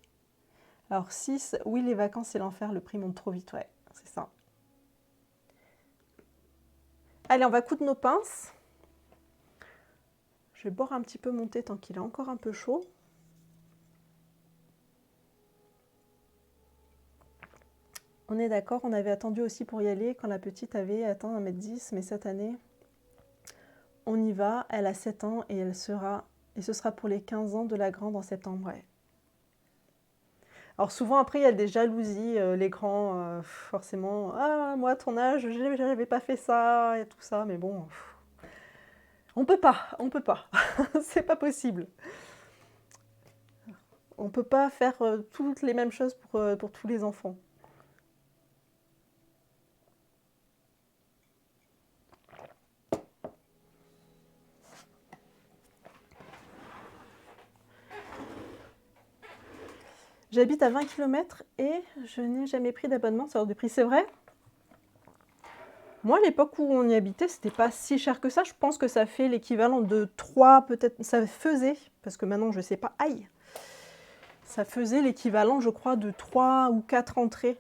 Alors 6, oui, les vacances, c'est l'enfer, le prix monte trop vite, ouais, c'est ça. Allez, on va coudre nos pinces. Je vais boire un petit peu mon thé tant qu'il est encore un peu chaud. On est d'accord, on avait attendu aussi pour y aller quand la petite avait atteint 1,10 m, mais cette année, on y va. Elle a 7 ans et ce sera pour les 15 ans de la grande en septembre, ouais. Alors souvent après il y a des jalousies, les grands, forcément, ah moi à ton âge, j'avais pas fait ça et tout ça, mais bon, on peut pas, c'est pas possible. On peut pas faire toutes les mêmes choses pour tous les enfants. J'habite à 20 km et je n'ai jamais pris d'abonnement sur hors de prix, c'est vrai? Moi, à l'époque où on y habitait, c'était pas si cher que ça. Je pense que ça fait l'équivalent de 3, peut-être, ça faisait, parce que maintenant je sais pas, aïe, ça faisait l'équivalent, je crois, de 3 ou 4 entrées.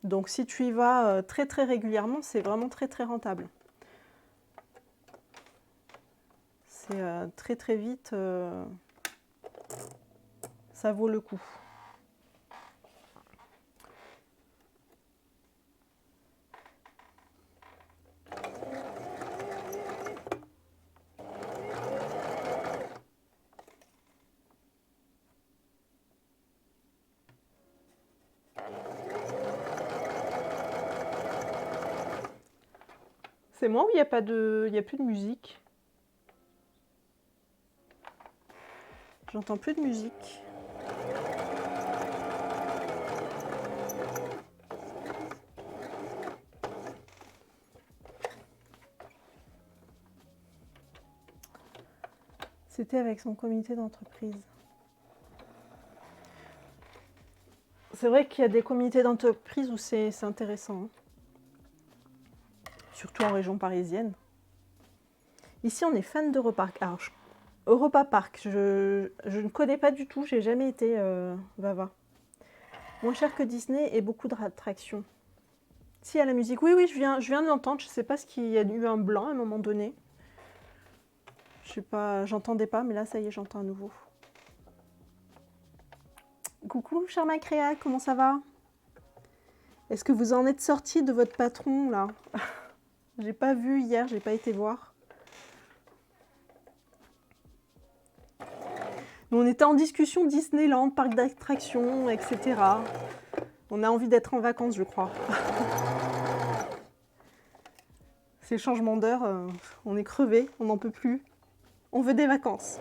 Donc si tu y vas très très régulièrement, c'est vraiment très très rentable. C'est très très vite, ça vaut le coup. C'est moi ou il n'y a pas de, il y a plus de musique? J'entends plus de musique. C'était avec son comité d'entreprise. C'est vrai qu'il y a des comités d'entreprise où c'est intéressant, hein. Surtout en région parisienne. Ici, on est fan d'Europa Park. Alors, Europa Park, je ne connais pas du tout, j'ai jamais été Vava. Moins cher que Disney et beaucoup d'attractions. Si, à la musique, oui, oui, je viens de l'entendre, je ne sais pas ce qu'il y a eu un blanc à un moment donné. Je sais pas, j'entendais pas, mais là, ça y est, j'entends à nouveau. Coucou, chère Macréa, comment ça va? Est-ce que vous en êtes sorti de votre patron, là? J'ai pas vu hier, j'ai pas été voir. Nous, on était en discussion Disneyland, parc d'attractions, etc. On a envie d'être en vacances, je crois. Ces changements d'heure, on est crevé, on n'en peut plus. On veut des vacances.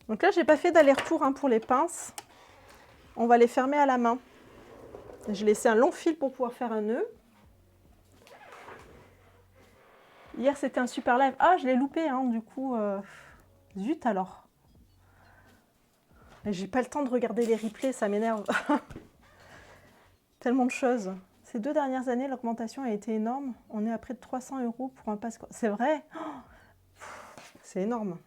Donc là, j'ai pas fait d'aller-retour pour les pinces. On va les fermer à la main. J'ai laissé un long fil pour pouvoir faire un nœud. Hier, c'était un super live. Ah, je l'ai loupé, du coup. Zut alors. J'ai pas le temps de regarder les replays, ça m'énerve. Tellement de choses. Ces 2 dernières années, l'augmentation a été énorme. On est à près de 300 € pour un passe. C'est vrai? C'est énorme.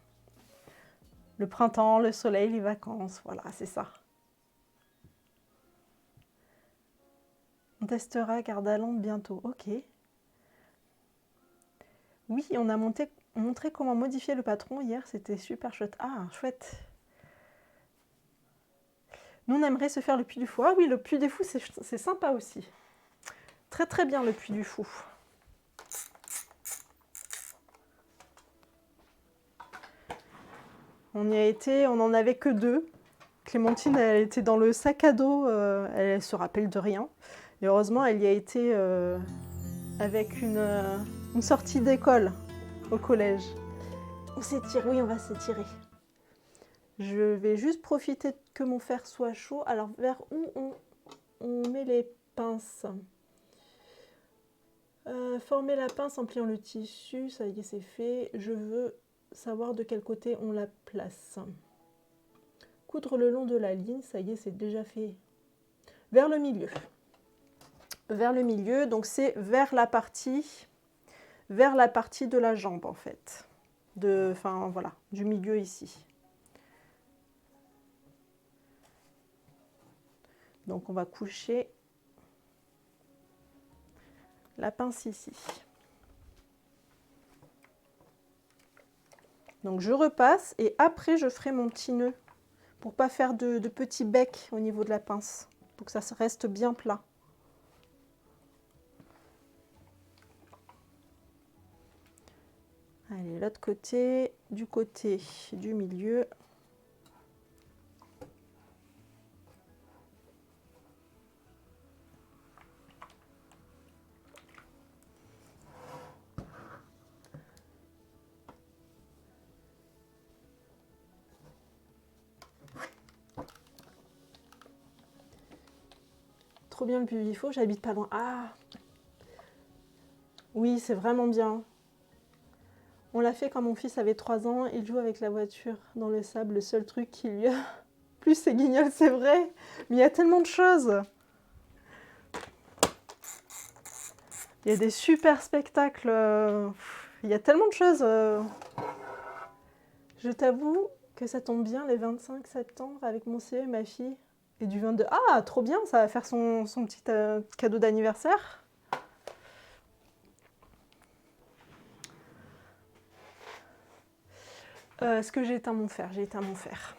Le printemps, le soleil, les vacances, voilà, c'est ça. On testera Gardaland bientôt. Ok. Oui, on a montré comment modifier le patron hier, c'était super chouette. Ah, chouette. Nous, on aimerait se faire le Puy du Fou. Ah oui, le Puy du Fou, c'est sympa aussi. Très très bien le Puy du Fou. On y a été, on n'en avait que 2. Clémentine, elle était dans le sac à dos, elle se rappelle de rien. Et heureusement, elle y a été avec une sortie d'école au collège. On s'étire, oui, on va s'étirer. Je vais juste profiter que mon fer soit chaud. Alors, vers où on met les pinces? Former la pince en pliant le tissu, ça y est, c'est fait. Je veux savoir de quel côté on la place. Coudre le long de la ligne, ça y est, c'est déjà fait. Vers le milieu. Vers le milieu, donc c'est vers la partie de la jambe en fait. Enfin voilà, du milieu ici. Donc on va coucher la pince ici. Donc je repasse et après je ferai mon petit nœud pour pas faire de petits becs au niveau de la pince, pour que ça reste bien plat. Allez, l'autre côté, du côté du milieu. Trop bien le Puy du Fou, j'habite pas loin. Ah oui, c'est vraiment bien. On l'a fait quand mon fils avait 3 ans, il joue avec la voiture dans le sable, le seul truc qui lui a plus c'est guignol, c'est vrai, mais il y a tellement de choses. Il y a des super spectacles, il y a tellement de choses. Je t'avoue que ça tombe bien les 25 septembre avec mon CE et ma fille. Et du 22. Ah, trop bien, ça va faire son petit cadeau d'anniversaire. Est-ce que j'ai éteint mon fer? J'ai éteint mon fer.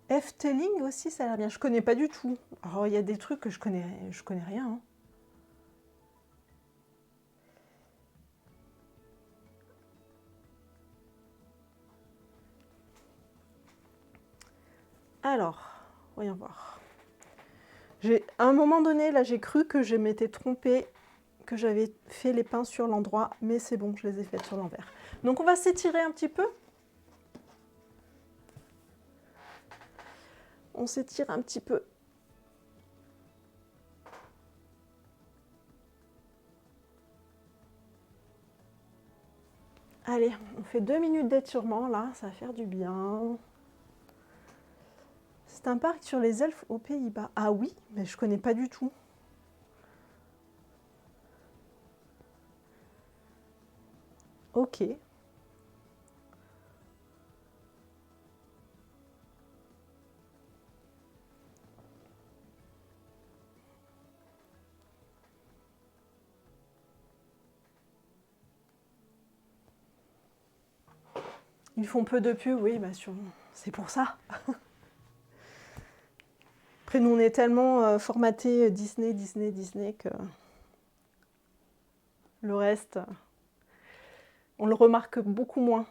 Efteling aussi, ça a l'air bien. Je connais pas du tout. Alors, il y a des trucs que je connais rien. Alors, voyons voir. À un moment donné, là, j'ai cru que je m'étais trompée, que j'avais fait les pinces sur l'endroit, mais c'est bon, je les ai faites sur l'envers. Donc, on va s'étirer un petit peu. On s'étire un petit peu. Allez, on fait 2 minutes d'étirement, là, ça va faire du bien. C'est un parc sur les elfes aux Pays-Bas. Ah oui, mais je connais pas du tout. Ok. Ils font peu de pub, oui, bah c'est pour ça. Après, nous, on est tellement formaté Disney, Disney, Disney que le reste, on le remarque beaucoup moins.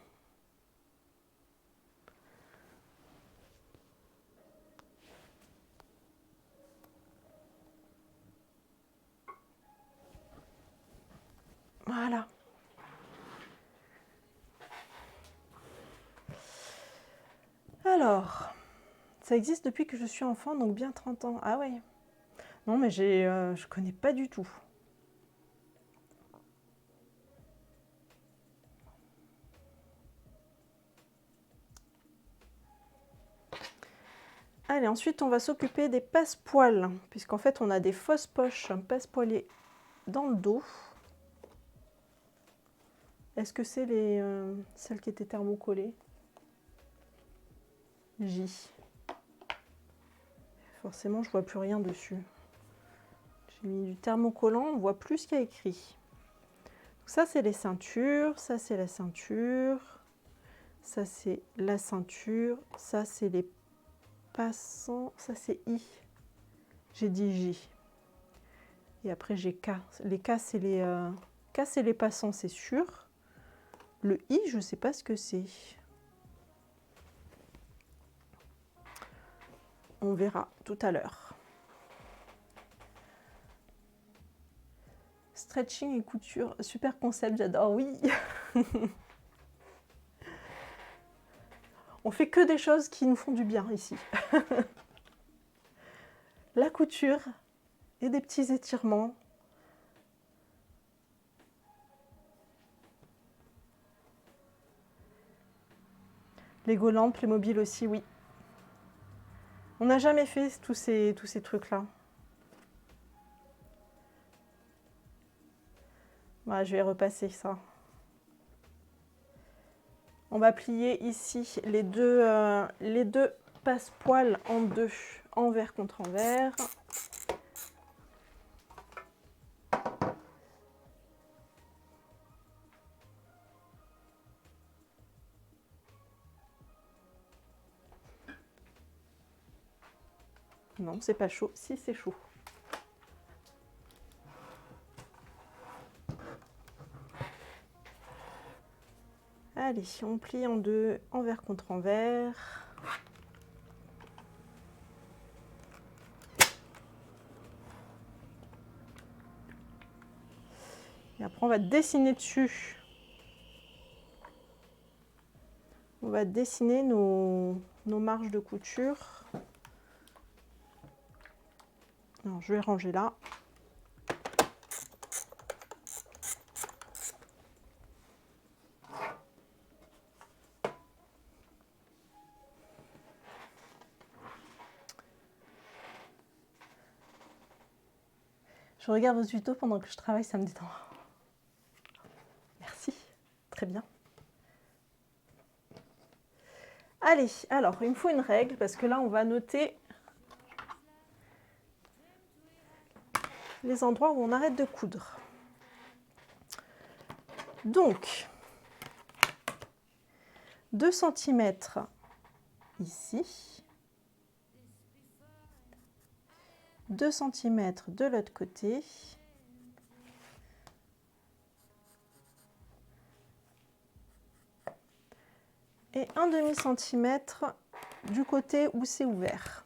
Voilà. Alors, ça existe depuis que je suis enfant, donc bien 30 ans. Ah ouais. Non, mais je connais pas du tout. Allez, ensuite, on va s'occuper des passepoils, puisqu'en fait, on a des fausses poches passepoilées dans le dos. Est-ce que c'est celles qui étaient thermocollées? J. Forcément, je vois plus rien dessus. J'ai mis du thermocollant, on voit plus ce qu'il y a écrit. Donc ça, c'est les ceintures, ça, c'est la ceinture, ça, c'est la ceinture, ça, c'est les passants, ça, c'est I. J'ai dit J. Et après, j'ai K. Les K, c'est les passants, c'est sûr. Le I, je ne sais pas ce que c'est. On verra tout à l'heure. Stretching et couture, super concept, j'adore, oui. On fait que des choses qui nous font du bien ici. La couture et des petits étirements. Les Legoland, Playmobil aussi, oui. On n'a jamais fait tous ces trucs-là. Voilà, je vais repasser ça. On va plier ici les deux passepoils en deux, envers contre envers. Non, c'est pas chaud. Si, c'est chaud. Allez, on plie en deux, envers contre envers. Et après, on va dessiner dessus. On va dessiner nos marges de couture. Alors, je vais ranger là. Je regarde vos tutos pendant que je travaille, ça me détend. Merci, très bien. Allez, alors, il me faut une règle, parce que là, on va noter les endroits où on arrête de coudre. Donc, 2 cm ici, 2 cm de l'autre côté, et 1,5 cm du côté où c'est ouvert.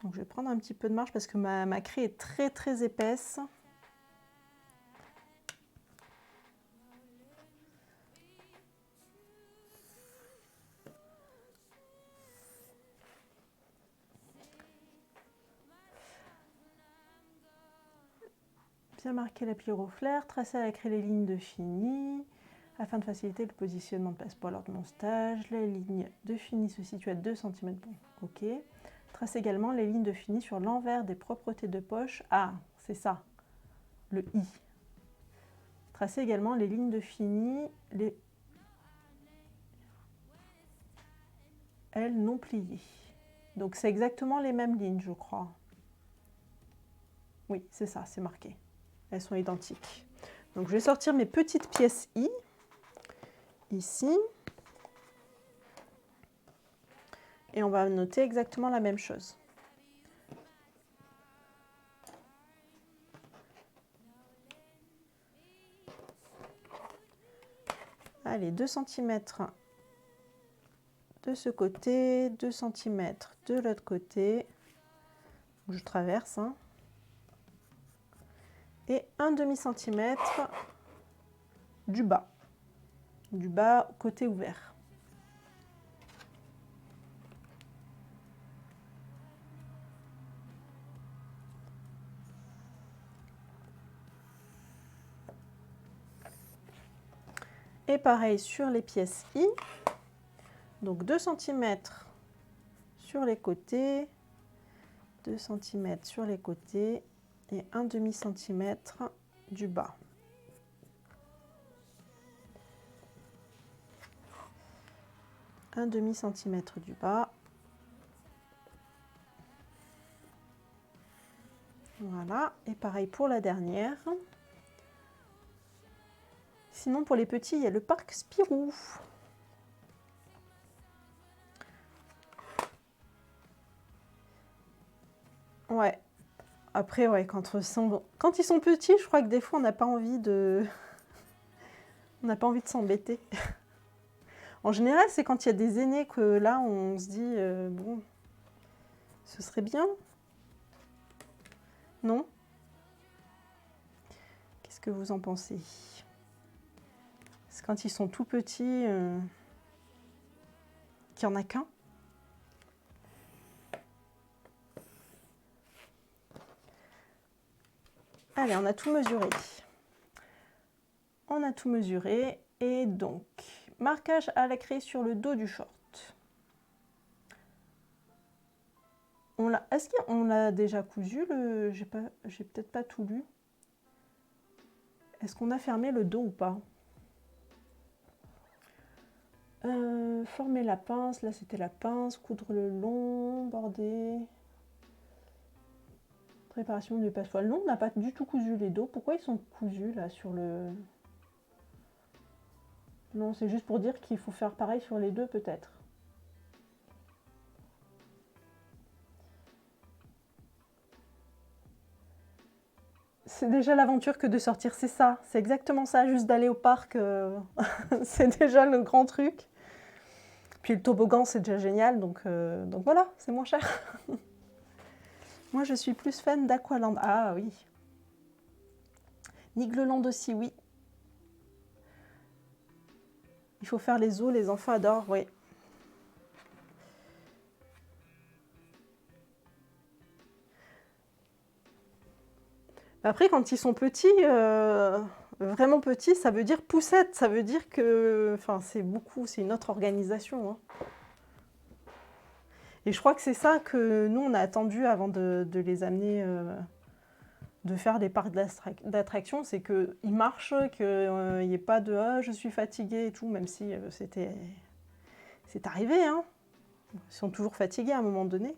Donc je vais prendre un petit peu de marge parce que ma craie est très très épaisse. Bien marquer la pliure au flair, tracer à la craie les lignes de fini, afin de faciliter le positionnement de passepoil lors de mon stage. La ligne de fini se situe à 2 cm. Bon, ok. Trace également les lignes de fini sur l'envers des propretés de poche. Ah, c'est ça, le I. Tracez également les lignes de fini, les L non pliées. Donc c'est exactement les mêmes lignes, je crois. Oui, c'est ça, c'est marqué. Elles sont identiques. Donc je vais sortir mes petites pièces I. ici. Et on va noter exactement la même chose. Allez, 2 cm de ce côté, 2 cm de l'autre côté. Je traverse. Hein. Et un demi-centimètre du bas côté ouvert. Et pareil sur les pièces I, donc 2 cm sur les côtés, 2 cm sur les côtés et un demi-centimètre du bas. Un demi-centimètre du bas. Voilà, et pareil pour la dernière. Sinon, pour les petits, il y a le parc Spirou. Ouais. Après, ouais, quand ils sont petits, je crois que des fois, on n'a pas envie de... on n'a pas envie de s'embêter. En général, c'est quand il y a des aînés que là, on se dit, bon, ce serait bien. Non? Qu'est-ce que vous en pensez? C'est quand ils sont tout petits qu'il n'y en a qu'un. Allez, on a tout mesuré. On a tout mesuré. Et donc, marquage à la craie sur le dos du short. Est-ce qu'on l'a déjà cousu? J'ai peut-être pas tout lu. Est-ce qu'on a fermé le dos ou pas? Former la pince, là c'était la pince, coudre le long, border. Préparation du passepoil. Non, on n'a pas du tout cousu les dos. Pourquoi ils sont cousus là sur le... Non, c'est juste pour dire qu'il faut faire pareil sur les deux peut-être. C'est déjà l'aventure que de sortir, c'est ça. C'est exactement ça, juste d'aller au parc. C'est déjà le grand truc. Puis le toboggan, c'est déjà génial. Donc voilà, c'est moins cher. Moi, je suis plus fan d'Aqualand. Ah oui. Nigloland aussi, oui. Il faut faire les os, les enfants adorent, oui. Après, quand ils sont petits, vraiment petits, ça veut dire poussette. Ça veut dire que, enfin, c'est une autre organisation. Hein. Et je crois que c'est ça que nous, on a attendu avant de les amener, de faire des parcs d'attractions. C'est qu'ils marchent, qu'il n'y ait pas de « ah, je suis fatiguée » et tout, même si c'est arrivé. Hein. Ils sont toujours fatigués à un moment donné.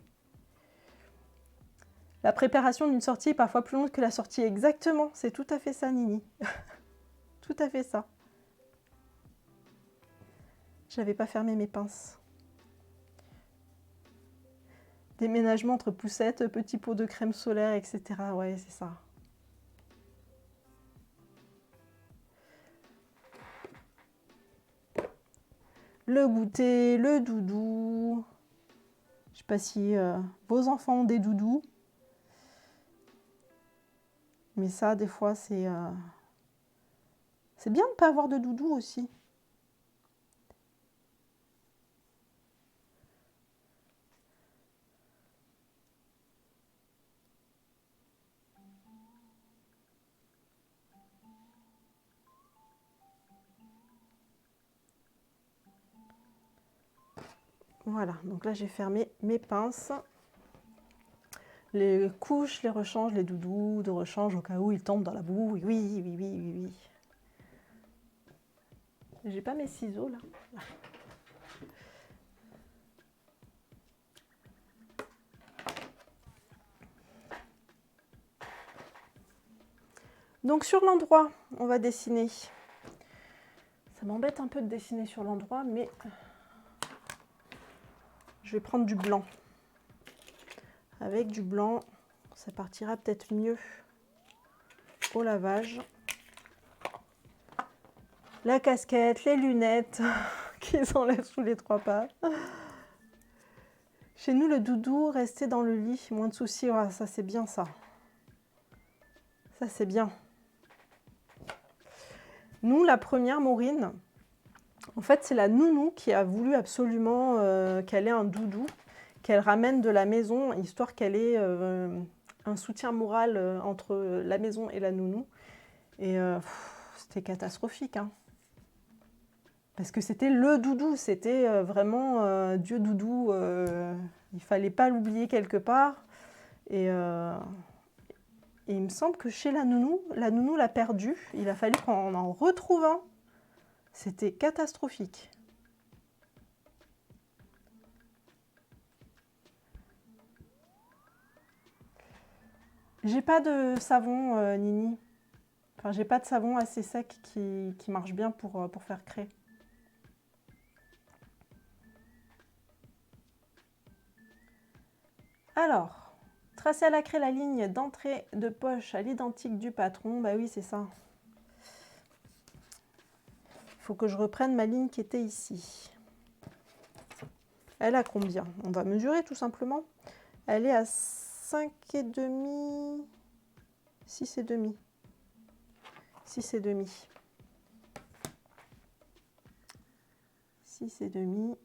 La préparation d'une sortie est parfois plus longue que la sortie. Exactement, c'est tout à fait ça, Nini. Tout à fait ça. J'avais pas fermé mes pinces. Déménagement entre poussettes, petits pots de crème solaire, etc. Ouais, c'est ça. Le goûter, le doudou. Je sais pas si vos enfants ont des doudous. Mais ça, des fois, c'est bien de ne pas avoir de doudou aussi. Voilà, donc là, j'ai fermé mes pinces. Les couches, les rechanges, les doudous de rechange au cas où ils tombent dans la boue. Oui, oui, oui, oui, oui. J'ai pas mes ciseaux là. Donc sur l'endroit, on va dessiner. Ça Ça m'embête un peu de dessiner sur l'endroit, mais je vais prendre du blanc. Avec du blanc, ça partira peut-être mieux au lavage. La casquette, les lunettes qui s'enlèvent sous les 3 pas. Chez nous, le doudou restait dans le lit, moins de soucis. Oh, ça, c'est bien, ça. Ça, c'est bien. Nous, la première, Maureen, en fait, c'est la nounou qui a voulu absolument qu'elle ait un doudou, qu'elle ramène de la maison, histoire qu'elle ait un soutien moral entre la maison et la nounou. Et c'était catastrophique, hein. Parce que c'était le doudou, c'était vraiment Dieu doudou. Il ne fallait pas l'oublier quelque part. Et il me semble que chez la nounou l'a perdu. Il a fallu qu'on en retrouve un. C'était catastrophique. J'ai pas de savon, Nini. Enfin, j'ai pas de savon assez sec qui marche bien pour faire craie. Alors, tracer à la craie la ligne d'entrée de poche à l'identique du patron. Bah oui, c'est ça. Il faut que je reprenne ma ligne qui était ici. Elle a combien? On va mesurer tout simplement. Elle est à 5,5, 6,5. 6,5. 6,5.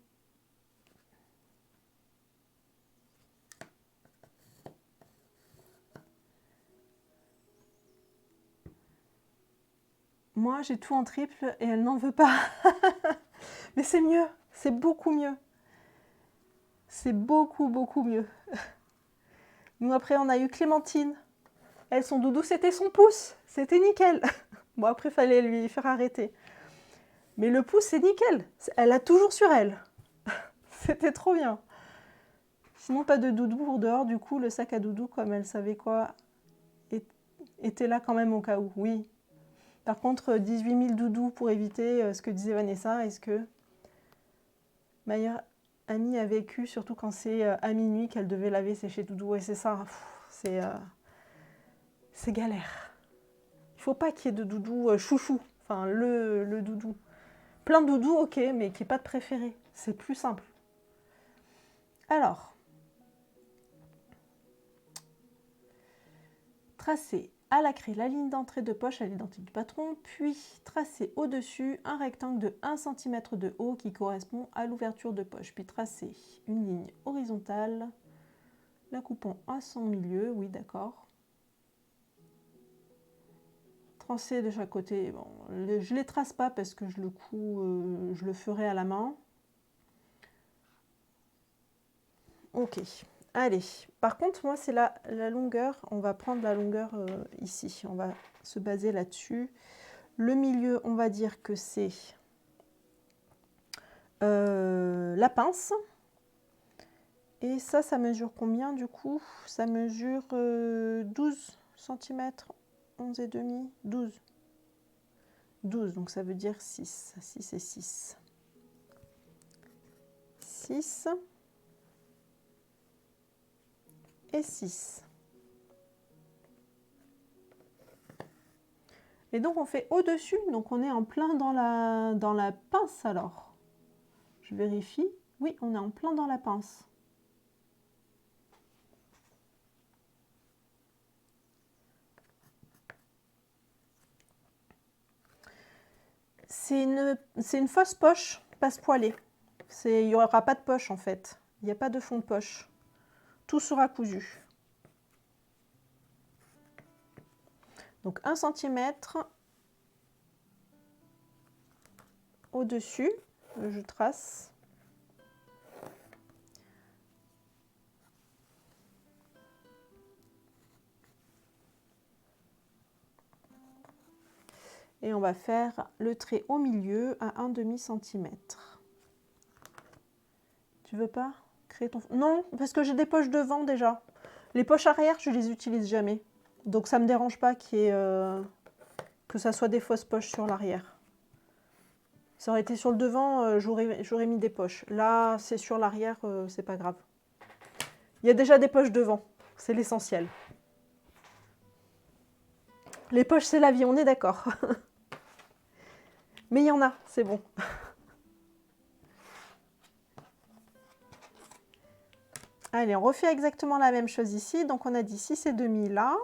Moi, j'ai tout en triple et elle n'en veut pas. Mais c'est mieux, c'est beaucoup mieux. C'est beaucoup, beaucoup mieux. Nous, après, on a eu Clémentine. Elle, son doudou, c'était son pouce. C'était nickel. Bon, après, il fallait lui faire arrêter. Mais le pouce, c'est nickel. Elle a toujours sur elle. C'était trop bien. Sinon, pas de doudou pour dehors. Du coup, le sac à doudou, comme elle savait quoi, était là quand même au cas où. Oui. Par contre, 18 000 doudous pour éviter ce que disait Vanessa. Est-ce que ma meilleure amie a vécu, surtout quand c'est à minuit qu'elle devait laver, sécher doudou? Et c'est ça. C'est galère. Il faut pas qu'il y ait de doudou chouchou. Enfin, le doudou. Plein de doudous, ok, mais qu'il n'y ait pas de préféré. C'est plus simple. Alors, tracer à la craie la ligne d'entrée de poche à l'identique du patron, puis tracer au-dessus un rectangle de 1 cm de haut qui correspond à l'ouverture de poche, puis tracer une ligne horizontale, la coupant à son milieu, oui d'accord. Tracer de chaque côté, bon, je ne les trace pas parce que je le ferai à la main. Ok. Allez, par contre, moi, c'est la longueur. On va prendre la longueur ici. On va se baser là-dessus. Le milieu, on va dire que c'est la pince. Et ça mesure combien du coup? Ça mesure 12 cm, 11,5, 12. 12, donc ça veut dire 6. 6 et 6. 6. Et 6. Et donc on fait au-dessus, donc on est en plein dans la pince alors. Je vérifie. Oui, on est en plein dans la pince. C'est une fausse poche passe-poilée. Il n'y aura pas de poche en fait. Il n'y a pas de fond de poche. Tout sera cousu. Donc 1 cm au-dessus, je trace. Et on va faire le trait au milieu à 1,5 cm. Tu veux pas créer ton... Non, parce que j'ai des poches devant déjà. Les poches arrière, je les utilise jamais. Donc ça me dérange pas qu'il y ait, que ça soit des fausses poches sur l'arrière. Ça aurait été sur le devant, j'aurais mis des poches. Là, c'est sur l'arrière, c'est pas grave. Il y a déjà des poches devant, c'est l'essentiel. Les poches, c'est la vie, on est d'accord. Mais il y en a, c'est bon. Allez, on refait exactement la même chose ici. Donc, on a dit 6,5 là.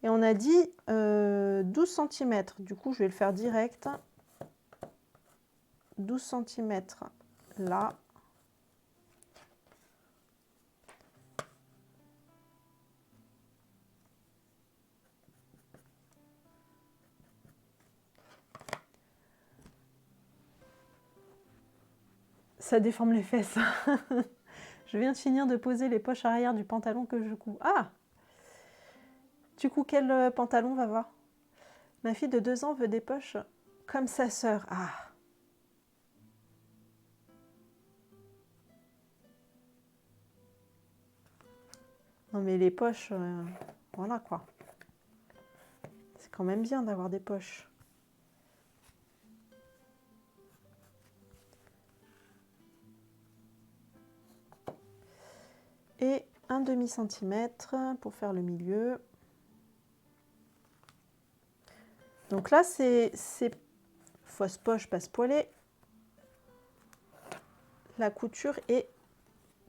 Et on a dit 12 cm. Du coup, je vais le faire direct. 12 cm là. Ça déforme les fesses. Je viens de finir de poser les poches arrière du pantalon que je couds. Ah! Tu couds quel pantalon, va voir? Ma fille de 2 ans veut des poches comme sa sœur. Ah! Non mais les poches, voilà quoi. C'est quand même bien d'avoir des poches. Et un demi-centimètre pour faire le milieu. Donc là, c'est fausse poche, passe poilée. La couture est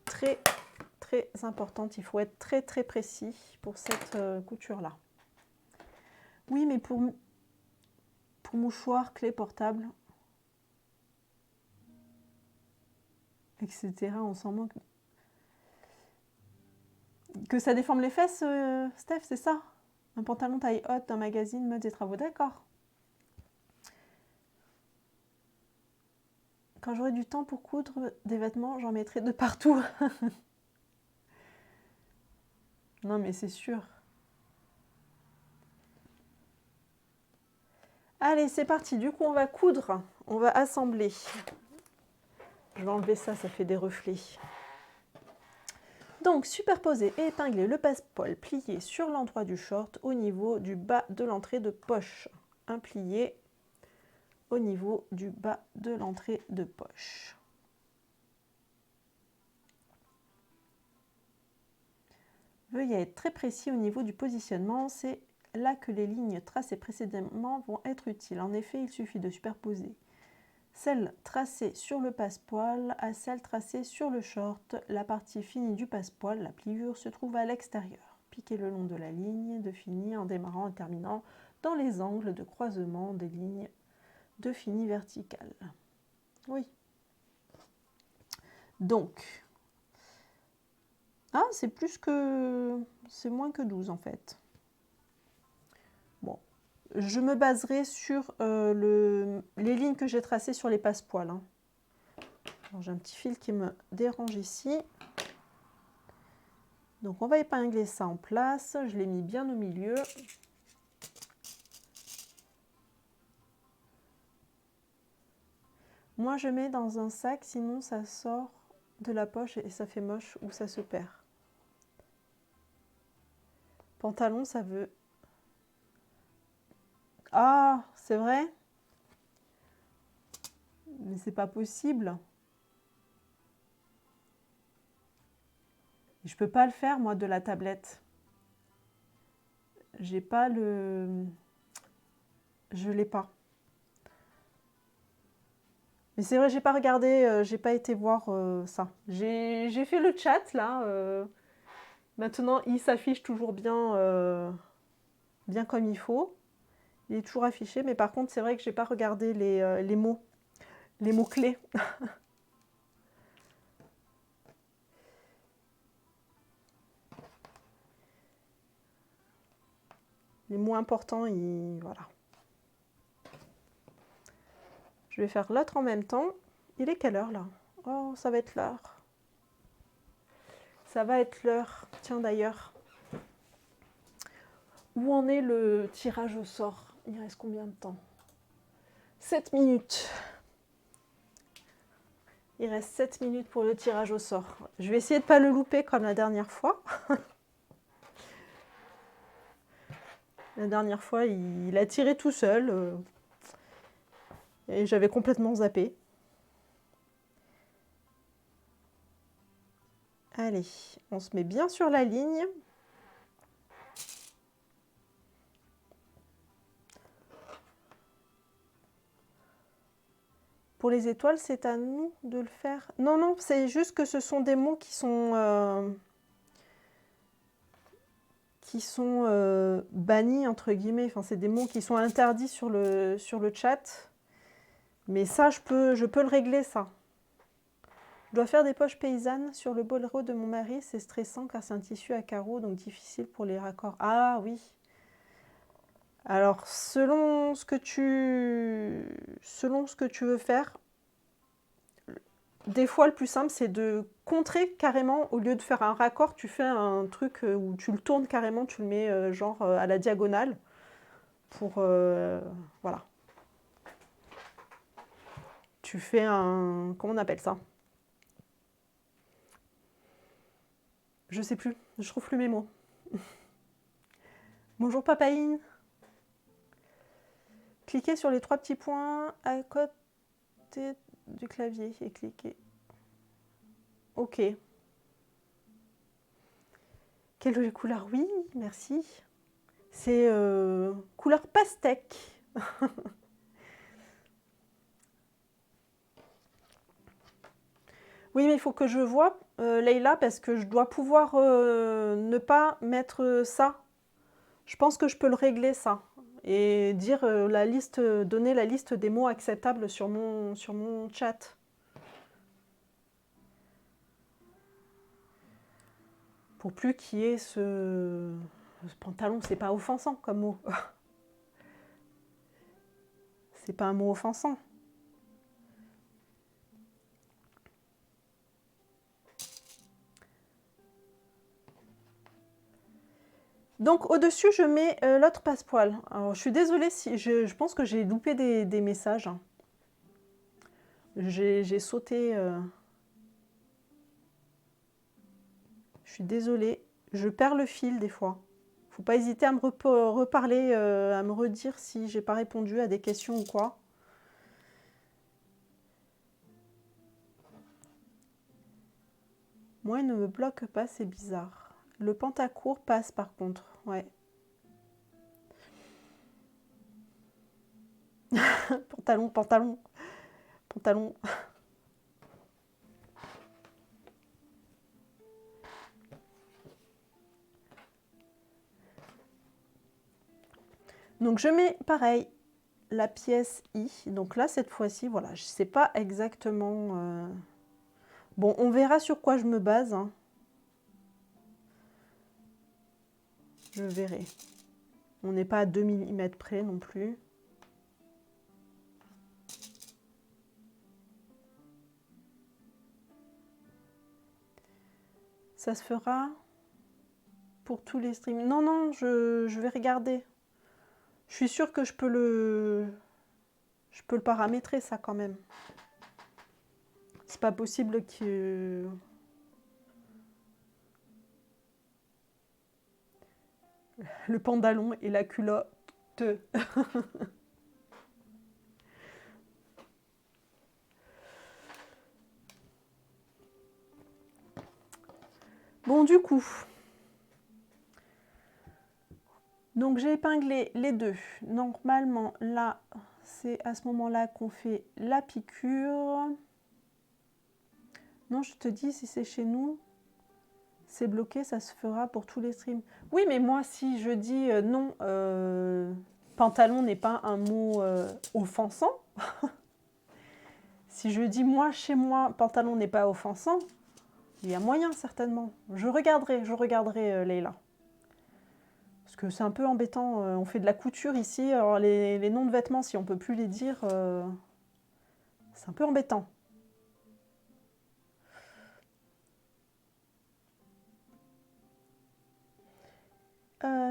très très importante. Il faut être très très précis pour cette couture-là. Oui, mais pour mouchoir, clé portable, etc., on s'en manque. Que ça déforme les fesses, Steph, c'est ça? Un pantalon taille haute d'un magazine mode et travaux, d'accord. Quand j'aurai du temps pour coudre des vêtements, j'en mettrai de partout. Non, mais c'est sûr. Allez, c'est parti. Du coup, on va coudre. On va assembler. Je vais enlever ça, ça fait des reflets. Donc, superposer et épingler le passe-poil plié sur l'endroit du short au niveau du bas de l'entrée de poche. Un plié au niveau du bas de l'entrée de poche. Veuillez être très précis au niveau du positionnement. C'est là que les lignes tracées précédemment vont être utiles. En effet, il suffit de superposer celle tracée sur le passe-poil à celle tracée sur le short. La partie finie du passe-poil, la pliure, se trouve à l'extérieur. Piquez le long de la ligne de fini en démarrant et terminant dans les angles de croisement des lignes de fini verticales. Oui. Donc, ah, c'est moins que 12 en fait. Bon, je me baserai sur les lignes que j'ai tracées sur les passe-poils. Hein. J'ai un petit fil qui me dérange ici. Donc on va épingler ça en place. Je l'ai mis bien au milieu. Moi je mets dans un sac, sinon ça sort de la poche et ça fait moche ou ça se perd. Pantalon, ça veut... Ah, c'est vrai? Mais c'est pas possible. Je peux pas le faire, moi, de la tablette. J'ai pas le... Je l'ai pas. Mais c'est vrai, j'ai pas regardé, j'ai pas été voir ça. J'ai fait le chat, là. Maintenant, il s'affiche toujours bien, bien comme il faut. Il est toujours affiché, mais par contre, c'est vrai que j'ai pas regardé les mots-clés. Les mots importants, voilà. Je vais faire l'autre en même temps. Il est quelle heure, là? Oh, ça va être l'heure. Ça va être l'heure. Tiens, d'ailleurs. Où en est le tirage au sort? Il reste combien de temps? 7 minutes. Il reste 7 minutes pour le tirage au sort. Je vais essayer de ne pas le louper comme la dernière fois. La dernière fois, il a tiré tout seul. Et j'avais complètement zappé. Allez, on se met bien sur la ligne. Pour les étoiles, c'est à nous de le faire. Non, non, c'est juste que ce sont des mots qui sont bannis, entre guillemets. Enfin, c'est des mots qui sont interdits sur le chat. Mais ça, je peux le régler, ça. Je dois faire des poches paysannes sur le boléro de mon mari. C'est stressant car c'est un tissu à carreaux, donc difficile pour les raccords. Ah oui. Alors, selon ce que tu veux faire, des fois, le plus simple, c'est de contrer carrément. Au lieu de faire un raccord, tu fais un truc où tu le tournes carrément, tu le mets genre à la diagonale pour... voilà. Tu fais un... Comment on appelle ça? Je sais plus, je trouve plus mes mots. Bonjour Papaïne. Cliquez sur les 3 petits points à côté du clavier et cliquez. Ok. Quelle couleur? Oui, merci. C'est couleur pastèque. Oui, mais il faut que je vois, Leïla, parce que je dois pouvoir ne pas mettre ça. Je pense que je peux le régler, ça. Et dire donner la liste des mots acceptables sur mon chat. Pour plus qu'il y ait ce pantalon, c'est pas offensant comme mot. C'est pas un mot offensant. Donc au-dessus, je mets l'autre passepoil. Alors je suis désolée si je pense que j'ai loupé des messages. J'ai sauté. Je suis désolée. Je perds le fil des fois. Faut pas hésiter à me reparler, à me redire si j'ai pas répondu à des questions ou quoi. Moi, il ne me bloque pas, c'est bizarre. Le pantacourt passe par contre, ouais. Pantalon, pantalon, pantalon. Donc je mets pareil la pièce I. Donc là, cette fois-ci, voilà, je ne sais pas exactement... Bon, on verra sur quoi je me base. Hein. Je verrai. On n'est pas à 2 mm près non plus. Ça se fera pour tous les streams. Non, non, je vais regarder. Je suis sûre que je peux le paramétrer, ça, quand même. C'est pas possible que... Le pantalon et la culotte. Bon, du coup... Donc j'ai épinglé les deux. Normalement, là, c'est à ce moment-là qu'on fait la piqûre. Non, je te dis, si c'est chez nous, c'est bloqué, ça se fera pour tous les streams. Oui, mais moi, si je dis non, pantalon n'est pas un mot offensant. Si je dis moi, chez moi, pantalon n'est pas offensant, il y a moyen certainement. Je regarderai Leïla. Parce que c'est un peu embêtant, on fait de la couture ici, alors les noms de vêtements, si on ne peut plus les dire, c'est un peu embêtant.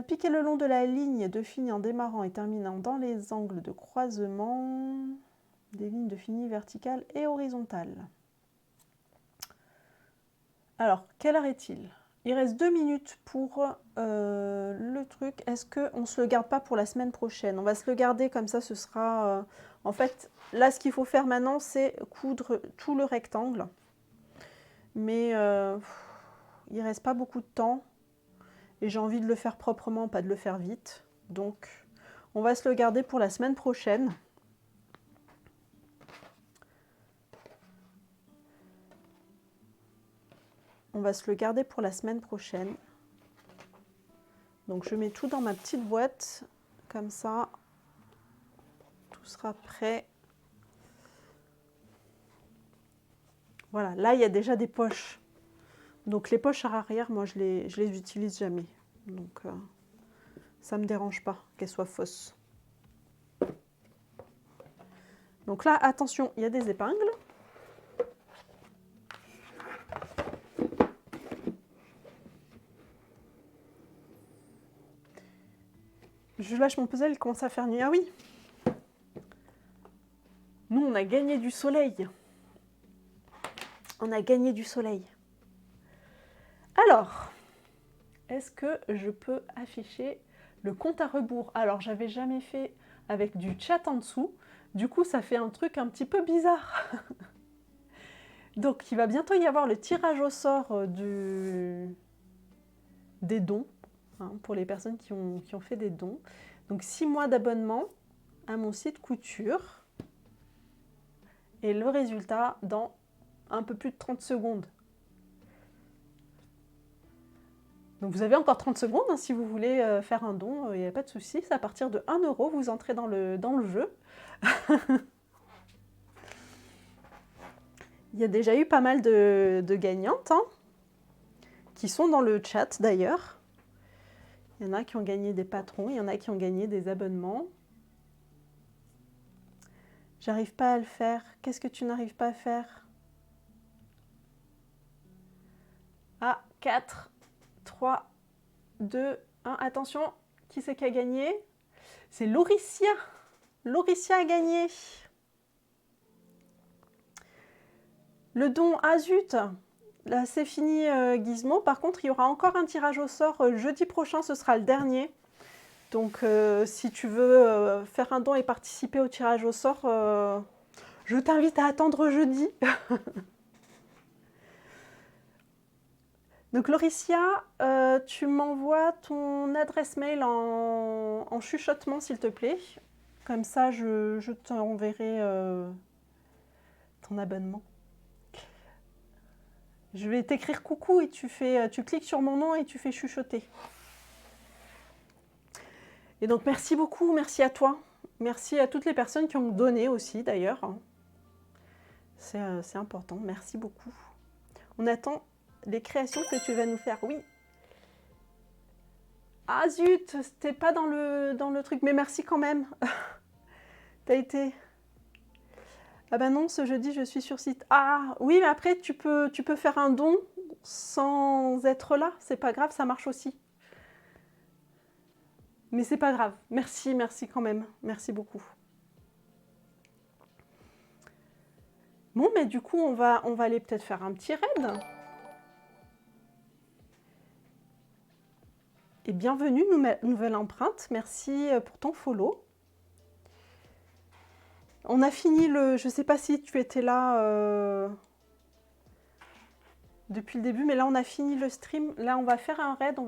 Piquez le long de la ligne de fini en démarrant et terminant dans les angles de croisement des lignes de fini verticales et horizontales. Alors, quelle heure est-il? Il reste 2 minutes pour le truc. Est-ce qu'on ne se le garde pas pour la semaine prochaine? On va se le garder comme ça, ce sera... En fait, là, ce qu'il faut faire maintenant, c'est coudre tout le rectangle. Mais il ne reste pas beaucoup de temps. Et j'ai envie de le faire proprement, pas de le faire vite. Donc, on va se le garder pour la semaine prochaine. On va se le garder pour la semaine prochaine. Donc, je mets tout dans ma petite boîte. Comme ça, tout sera prêt. Voilà, là, il y a déjà des poches. Donc, les poches à arrière, moi, je les utilise jamais. Donc, ça ne me dérange pas qu'elles soient fausses. Donc là, attention, il y a des épingles. Je lâche mon puzzle, il commence à faire nuit. Ah oui! Nous, on a gagné du soleil. On a gagné du soleil. Alors, est-ce que je peux afficher le compte à rebours? Alors, j'avais jamais fait avec du chat en dessous. Du coup, ça fait un truc un petit peu bizarre. Donc, il va bientôt y avoir le tirage au sort des dons, hein, pour les personnes qui ont fait des dons. Donc, 6 mois d'abonnement à mon site couture. Et le résultat dans un peu plus de 30 secondes. Donc vous avez encore 30 secondes, hein, si vous voulez faire un don, il n'y a pas de souci. C'est à partir de 1 €, vous entrez dans le jeu. Il y a déjà eu pas mal de gagnantes, hein, qui sont dans le chat d'ailleurs. Il y en a qui ont gagné des patrons, il y en a qui ont gagné des abonnements. J'arrive pas à le faire. Qu'est-ce que tu n'arrives pas à faire? Ah, 4, 3, 2, 1. Attention, qui c'est qui a gagné? C'est Lauricia. Lauricia a gagné. Le don, ah zut, là c'est fini Gizmo. Par contre, il y aura encore un tirage au sort jeudi prochain, ce sera le dernier. Donc si tu veux faire un don et participer au tirage au sort, je t'invite à attendre jeudi. Donc Lauricia, tu m'envoies ton adresse mail en chuchotement s'il te plaît. Comme ça, je t'enverrai ton abonnement. Je vais t'écrire coucou et tu cliques sur mon nom et tu fais chuchoter. Et donc merci beaucoup, merci à toi. Merci à toutes les personnes qui ont donné aussi d'ailleurs. C'est important, merci beaucoup. On attend les créations que tu vas nous faire, oui. Ah zut, c'était pas dans le truc, mais merci quand même. T'as été... Ah ben non, ce jeudi, je suis sur site. Ah oui, mais après, tu peux faire un don sans être là. C'est pas grave, ça marche aussi. Mais c'est pas grave. Merci, merci quand même. Merci beaucoup. Bon, mais du coup, on va aller peut-être faire un petit raid. Et bienvenue, nouvelle empreinte. Merci pour ton follow. On a fini le... Je ne sais pas si tu étais là depuis le début, mais là, on a fini le stream. Là, on va faire un raid.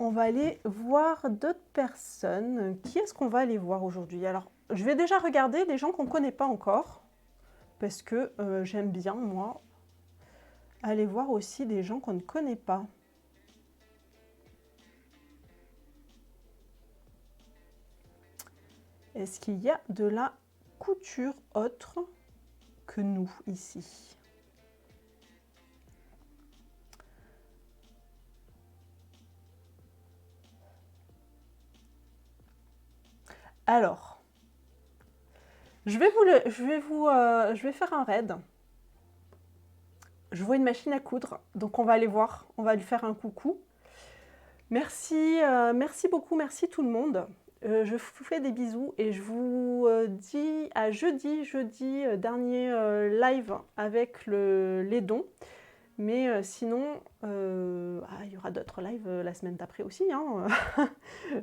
On va aller voir d'autres personnes. Qui est-ce qu'on va aller voir aujourd'hui? Alors, je vais déjà regarder les gens qu'on ne connaît pas encore. Parce que j'aime bien, moi, aller voir aussi des gens qu'on ne connaît pas. Est-ce qu'il y a de la couture autre que nous ici? Alors, je vais faire un raid. Je vois une machine à coudre, donc on va aller voir, on va lui faire un coucou. Merci, merci beaucoup, merci tout le monde. Je vous fais des bisous et je vous dis à jeudi dernier live avec les dons. Mais sinon, il y aura d'autres lives la semaine d'après aussi. Hein.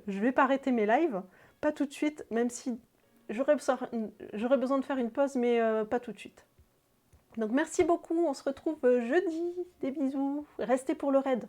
Je ne vais pas arrêter mes lives, pas tout de suite, même si j'aurais besoin de faire une pause, mais pas tout de suite. Donc merci beaucoup, on se retrouve jeudi. Des bisous. Restez pour le raid.